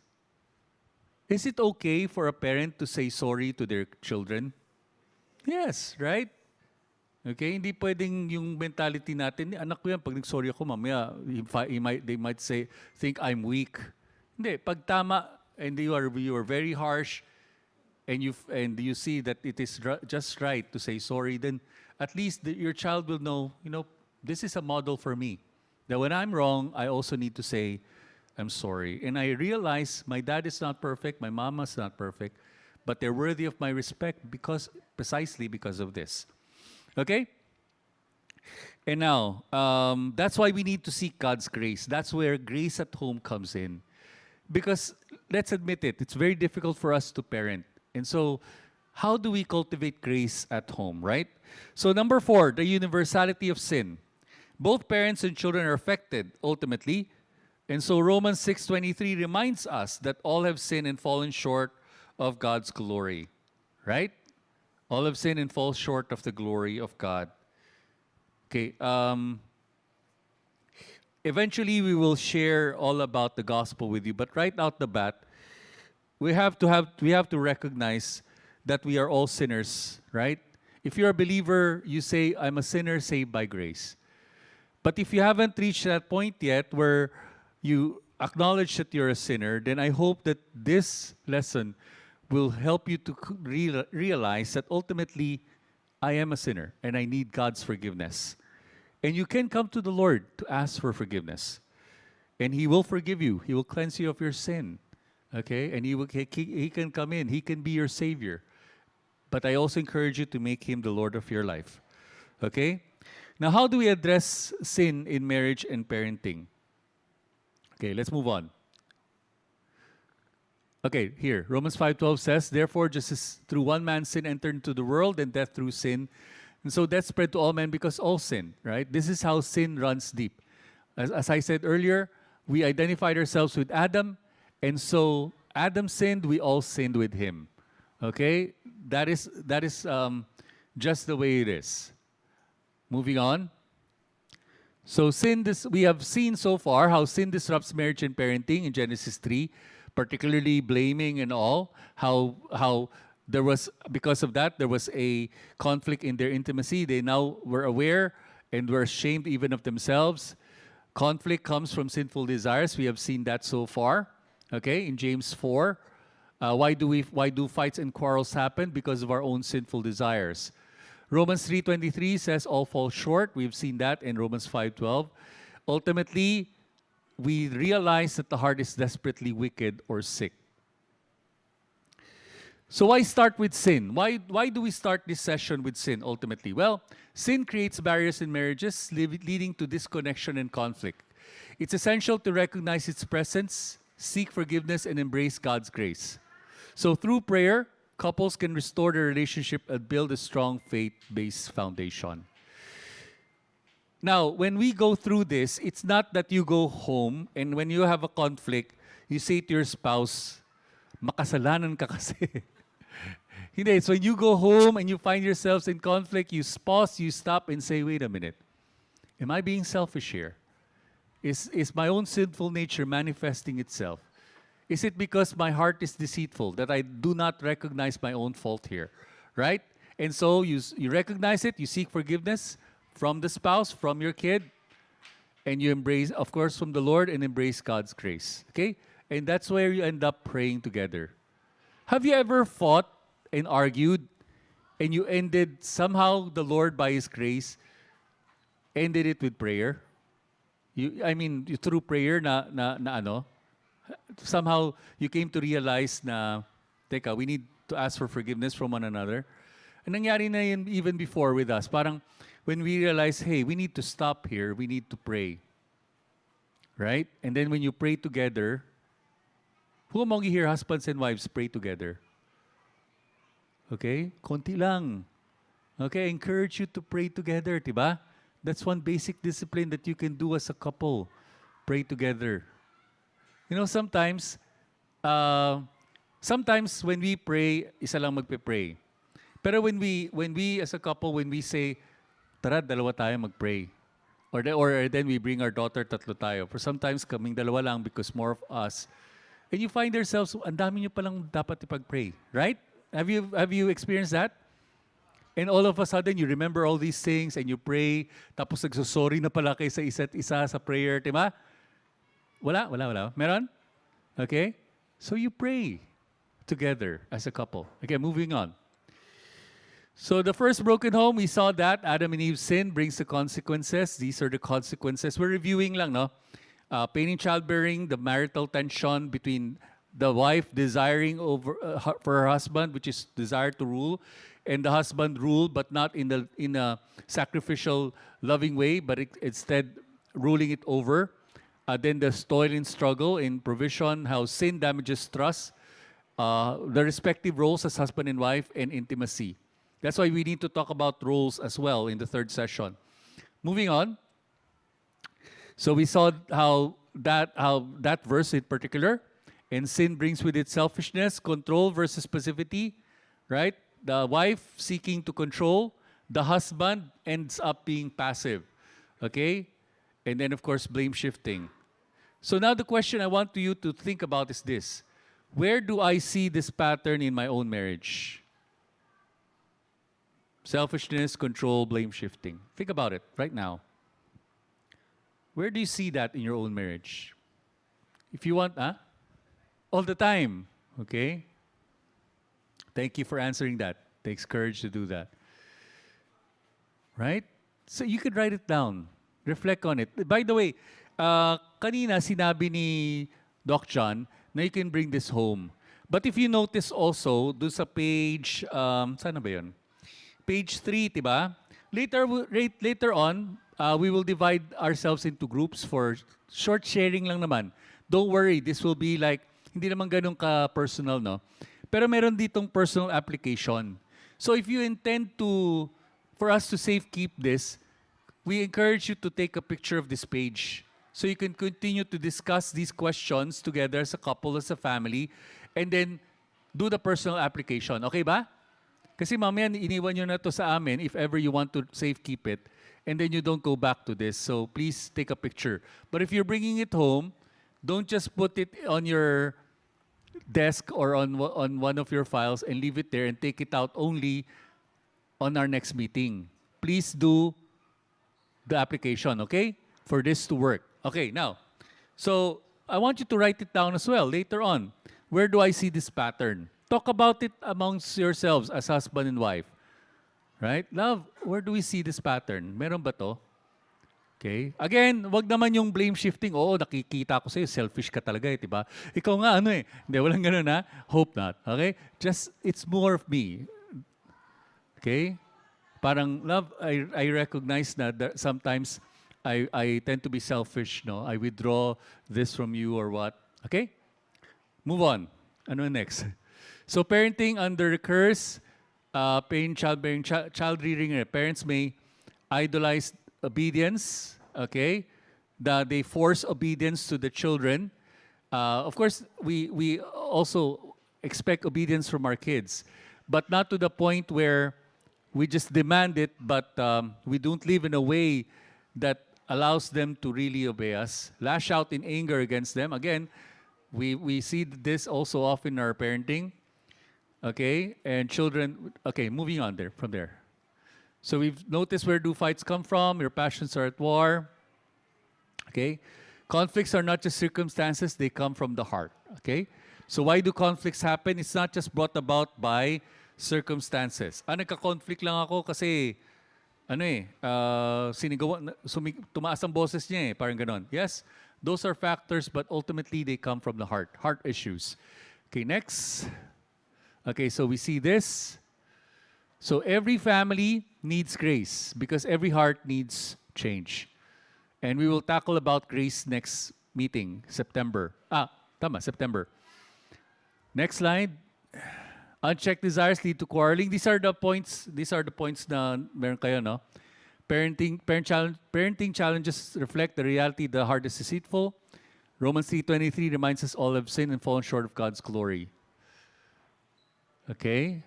Is it okay for a parent to say sorry to their children? Yes, right? Okay, hindi pwedeng yung mentality natin, anak ko yan, pag nag-sorry ako, mamaya, they might think I'm weak. Hindi, pag tama, and you are very harsh, and you see that it is just right to say sorry, then at least your child will know, this is a model for me. That when I'm wrong, I also need to say, I'm sorry. And I realize my dad is not perfect, my mama's not perfect, but they're worthy of my respect precisely because of this. Okay? And now, that's why we need to seek God's grace. That's where grace at home comes in. Because, let's admit it, it's very difficult for us to parent. And so, how do we cultivate grace at home, right? So, number 4, the universality of sin. Both parents and children are affected, ultimately. And so, Romans 6:23 reminds us that all have sinned and fallen short of God's glory, right? All have sinned and fall short of the glory of God. Okay. Eventually, we will share all about the gospel with you. But right out the bat, we have to recognize that we are all sinners, right? If you're a believer, you say, I'm a sinner saved by grace. But if you haven't reached that point yet where you acknowledge that you're a sinner, then I hope that this lesson will help you to realize that ultimately I am a sinner and I need God's forgiveness. And you can come to the Lord to ask for forgiveness. And He will forgive you. He will cleanse you of your sin. Okay? And He can come in. He can be your Savior. But I also encourage you to make Him the Lord of your life. Okay? Now, how do we address sin in marriage and parenting? Okay, let's move on. Okay, here, Romans 5:12 says, therefore, just as through one man sin entered into the world, and death through sin, and so death spread to all men because all sin, right? This is how sin runs deep. As I said earlier, we identified ourselves with Adam, and so Adam sinned, we all sinned with him. Okay? That is just the way it is. Moving on. So we have seen so far how sin disrupts marriage and parenting in Genesis 3, particularly blaming and all, how there was, because of that, there was a conflict in their intimacy. They now were aware and were ashamed even of themselves. Conflict comes from sinful desires. We have seen that so far. Okay, in James 4. Why do fights and quarrels happen? Because of our own sinful desires. Romans 3:23 says all fall short. We've seen that in Romans 5:12. Ultimately, we realize that the heart is desperately wicked or sick. So why start with sin? Why do we start this session with sin ultimately? Well, sin creates barriers in marriages, leading to disconnection and conflict. It's essential to recognize its presence, seek forgiveness, and embrace God's grace. So through prayer, couples can restore their relationship and build a strong faith-based foundation. Now, when we go through this, it's not that you go home and when you have a conflict, you say to your spouse, makasalanan ka kasi. Hindi, so when you go home and you find yourselves in conflict, you pause, you stop and say, wait a minute. Am I being selfish here? Is my own sinful nature manifesting itself? Is it because my heart is deceitful that I do not recognize my own fault here? Right? And so you recognize it, you seek forgiveness from the spouse, from your kid, and you embrace, of course, from the Lord and embrace God's grace. Okay? And that's where you end up praying together. Have you ever fought and argued and you ended, somehow the Lord by His grace ended it with prayer? Through prayer na ano, somehow you came to realize na, teka, we need to ask for forgiveness from one another. And nangyari na yun even before with us. Parang when we realize, hey, we need to stop here, we need to pray. Right? And then when you pray together, who among you here, husbands and wives, pray together? Okay? Konti lang. Okay? I encourage you to pray together, diba? That's one basic discipline that you can do as a couple. Pray together. You know, sometimes when we pray, isa lang magpe-pray. Pero when we as a couple, when we say, tara, dalawa tayo mag-pray. Or then we bring our daughter, tatlo tayo. For sometimes kaming dalawa lang because more of us. And you find yourselves, ang dami nyo palang dapat ipag-pray. Right? Have you experienced that? And all of a sudden, you remember all these things and you pray, tapos nagsusorry na pala kayo sa isa't isa sa prayer, diba? Wala. Meron? Okay? So you pray together as a couple. Okay, moving on. So the first broken home, we saw that Adam and Eve's sin brings the consequences. These are the consequences. We're reviewing lang, no? Pain in childbearing, the marital tension between the wife desiring for her husband, which is desire to rule, and the husband rule, but not in a sacrificial, loving way, but instead ruling it over. Then the toil and struggle in provision, how sin damages trust, the respective roles as husband and wife, and intimacy. That's why we need to talk about roles as well in the third session. Moving on. So we saw how that verse in particular, and sin brings with it selfishness, control versus passivity, right? The wife seeking to control, the husband ends up being passive, okay? And then, of course, blame shifting. So now the question I want you to think about is this. Where do I see this pattern in my own marriage? Selfishness, control, blame shifting. Think about it right now. Where do you see that in your own marriage? If you want, all the time. Okay? Thank you for answering that. Takes courage to do that. Right? So you could write it down. Reflect on it. By the way, kanina sinabi ni Doc John na you can bring this home. But if you notice also, do sa page, saan na ba yun? Page 3, diba? Later on, we will divide ourselves into groups for short sharing lang naman. Don't worry, this will be like, hindi naman ganun ka-personal, no? Pero meron ditong personal application. So if you intend for us to safekeep this, we encourage you to take a picture of this page so you can continue to discuss these questions together as a couple, as a family, and then do the personal application. Okay ba? Kasi mamaya iniwan nyo na to sa amin if ever you want to safekeep it, and then you don't go back to this. So please take a picture. But if you're bringing it home, don't just put it on your desk or on one of your files and leave it there and take it out only on our next meeting. Please do the application, okay? For this to work. Okay, now, so I want you to write it down as well later on. Where do I see this pattern? Talk about it amongst yourselves as husband and wife. Right? Love, where do we see this pattern? Meron ba to? Okay? Again, wag naman yung blame shifting. Oo, nakikita ko sa'yo, selfish ka talaga eh, diba? Ikaw nga, ano eh. Hindi, walang ganun ha. Hope not. Okay? Just, it's more of me. Okay? Parang, love, I recognize na sometimes I tend to be selfish, no? I withdraw this from you or what. Okay? Move on. Ano next? So parenting under curse, pain, childbearing, child rearing, parents may idolize obedience, okay? They force obedience to the children. Of course, we also expect obedience from our kids, but not to the point where we just demand it, but we don't live in a way that allows them to really obey us. Lash out in anger against them. Again, we see this also often in our parenting. Okay, and children, okay, moving on from there. So we've noticed, where do fights come from? Your passions are at war. Okay, conflicts are not just circumstances, they come from the heart. Okay, so why do conflicts happen? It's not just brought about by circumstances. Nagka-conflict lang ako kasi, tumaas ang boses niya eh, parang ganon. Yes, those are factors, but ultimately they come from the heart issues. Okay, next. Okay, so we see this. So every family needs grace because every heart needs change. And we will tackle about grace next meeting, September. September. Next slide. Unchecked desires lead to quarreling. These are the points na meron kayo, no? Parenting challenges reflect the reality the heart is deceitful. Romans 3:23 reminds us all have sinned and fallen short of God's glory. Okay?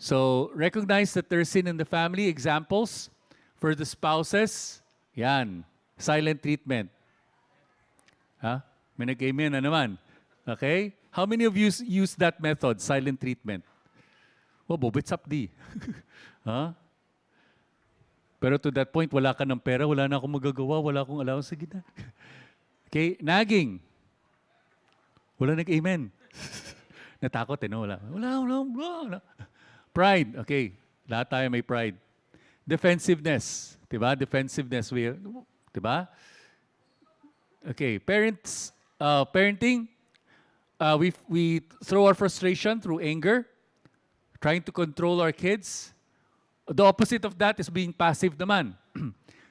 So, recognize that there's sin in the family. Examples for the spouses. Yan. Silent treatment. May nag-amen na naman. Okay? How many of you use that method, silent treatment? Oh, bobits up di. Pero to that point, wala ka ng pera, wala na akong magagawa, wala akong allowance sa gitna. Okay? Nagging. Wala nag-amen. Natakot eh, no? Wala. Pride. Okay. Lahat tayo may pride. Defensiveness. Diba? Defensiveness. Diba? Okay. Parenting. We throw our frustration through anger, trying to control our kids. The opposite of that is being passive naman.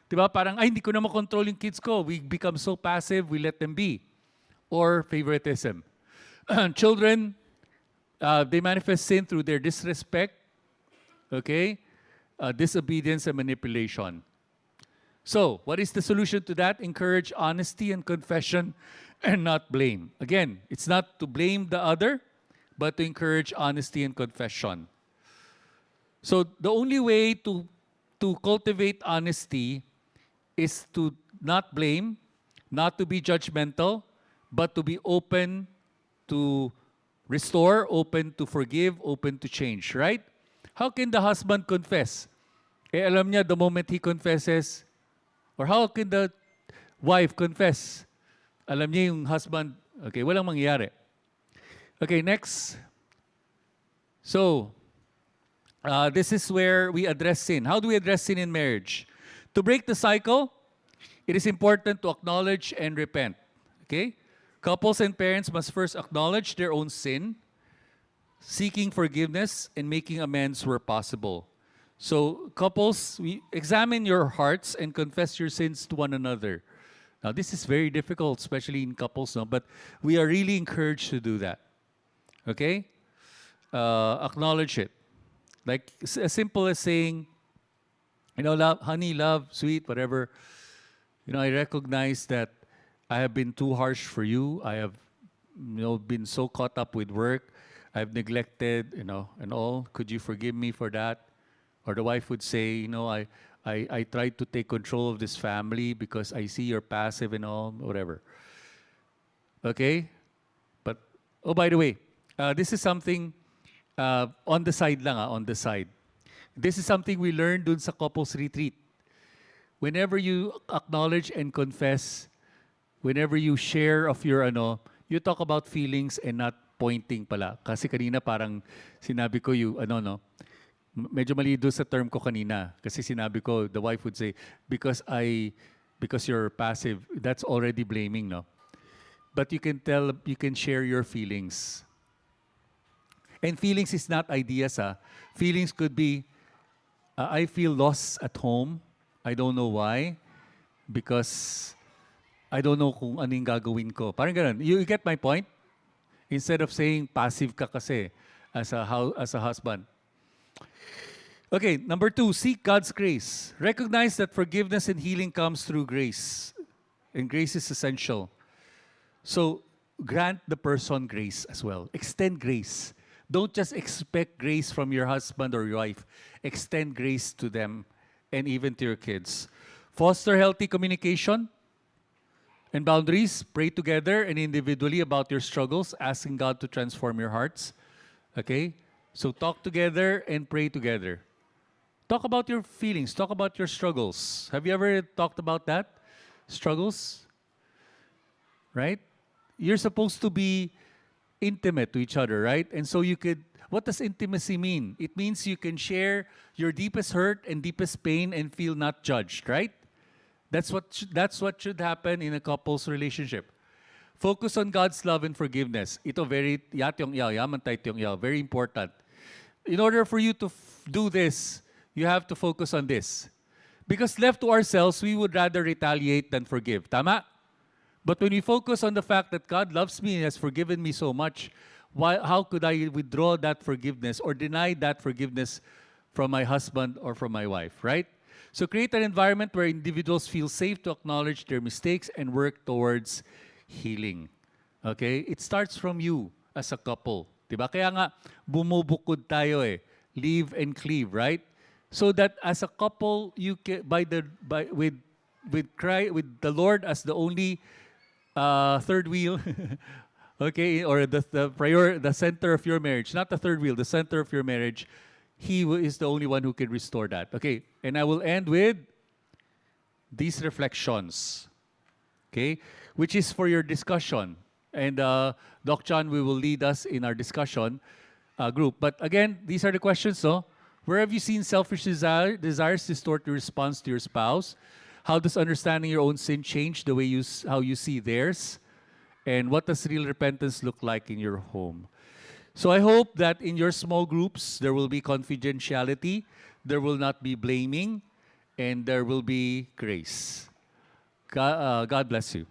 Diba? Parang, hindi ko na makontrol yung kids ko. We become so passive, we let them be. Or favoritism. Children, they manifest sin through their disrespect, okay, disobedience and manipulation. So, what is the solution to that? Encourage honesty and confession and not blame. Again, it's not to blame the other, but to encourage honesty and confession. So, the only way to cultivate honesty is to not blame, not to be judgmental, but to be open to restore, open to forgive, open to change, right? How can the husband confess? Eh, alam niya the moment he confesses, or how can the wife confess? Alam niya yung husband, okay, walang mangyayari. Okay, next. So, this is where we address sin. How do we address sin in marriage? To break the cycle, it is important to acknowledge and repent. Okay? Couples and parents must first acknowledge their own sin, seeking forgiveness and making amends where possible. So, couples, examine your hearts and confess your sins to one another. Now, this is very difficult, especially in couples, no? But we are really encouraged to do that. Okay? Acknowledge it. Like, as simple as saying, you know, love, honey, love, sweet, whatever. You know, I recognize that I have been too harsh for you. I have, you know, been so caught up with work. I've neglected, you know, and all. Could you forgive me for that? Or the wife would say, you know, I tried to take control of this family because I see you're passive and all, whatever. Okay? But, oh, by the way, this is something on the side lang, on the side. This is something we learned dun sa couples retreat. Whenever you acknowledge and confess, whenever you share of your you talk about feelings and not pointing pala. Kasi kanina parang sinabi ko medyo mali doon sa term ko kanina. Kasi sinabi ko, the wife would say, because you're passive, that's already blaming, no? But you can share your feelings. And feelings is not ideas, Feelings could be, I feel lost at home. I don't know why. Because I don't know kung ano yung gagawin ko. Parang ganun. You get my point? Instead of saying passive ka kasi as a husband. Okay, number 2, seek God's grace. Recognize that forgiveness and healing comes through grace. And grace is essential. So, grant the person grace as well. Extend grace. Don't just expect grace from your husband or your wife. Extend grace to them and even to your kids. Foster healthy communication and boundaries. Pray together and individually about your struggles, asking God to transform your hearts. Okay? So talk together and pray together. Talk about your feelings. Talk about your struggles. Have you ever talked about that? Struggles? Right? You're supposed to be intimate to each other, right? And so what does intimacy mean? It means you can share your deepest hurt and deepest pain and feel not judged, right? That's what should happen in a couple's relationship. Focus on God's love and forgiveness. Ito very very important. In order for you to do this, you have to focus on this. Because left to ourselves, we would rather retaliate than forgive. Tama? But when we focus on the fact that God loves me and has forgiven me so much, how could I withdraw that forgiveness or deny that forgiveness from my husband or from my wife, right? So create an environment where individuals feel safe to acknowledge their mistakes and work towards healing. Okay? It starts from you as a couple. Diba? Kaya nga, bumubukod tayo Leave and cleave, right? So that as a couple, you can, with the Lord as the only third wheel, okay, or the center of your marriage, not the third wheel, the center of your marriage, He is the only one who can restore that. Okay, and I will end with these reflections, okay, which is for your discussion. And Doc John, we will lead us in our discussion group. But again, these are the questions, no? Where have you seen selfish desires distort your response to your spouse? How does understanding your own sin change the way how you see theirs? And what does real repentance look like in your home? So I hope that in your small groups, there will be confidentiality, there will not be blaming, and there will be grace. God bless you.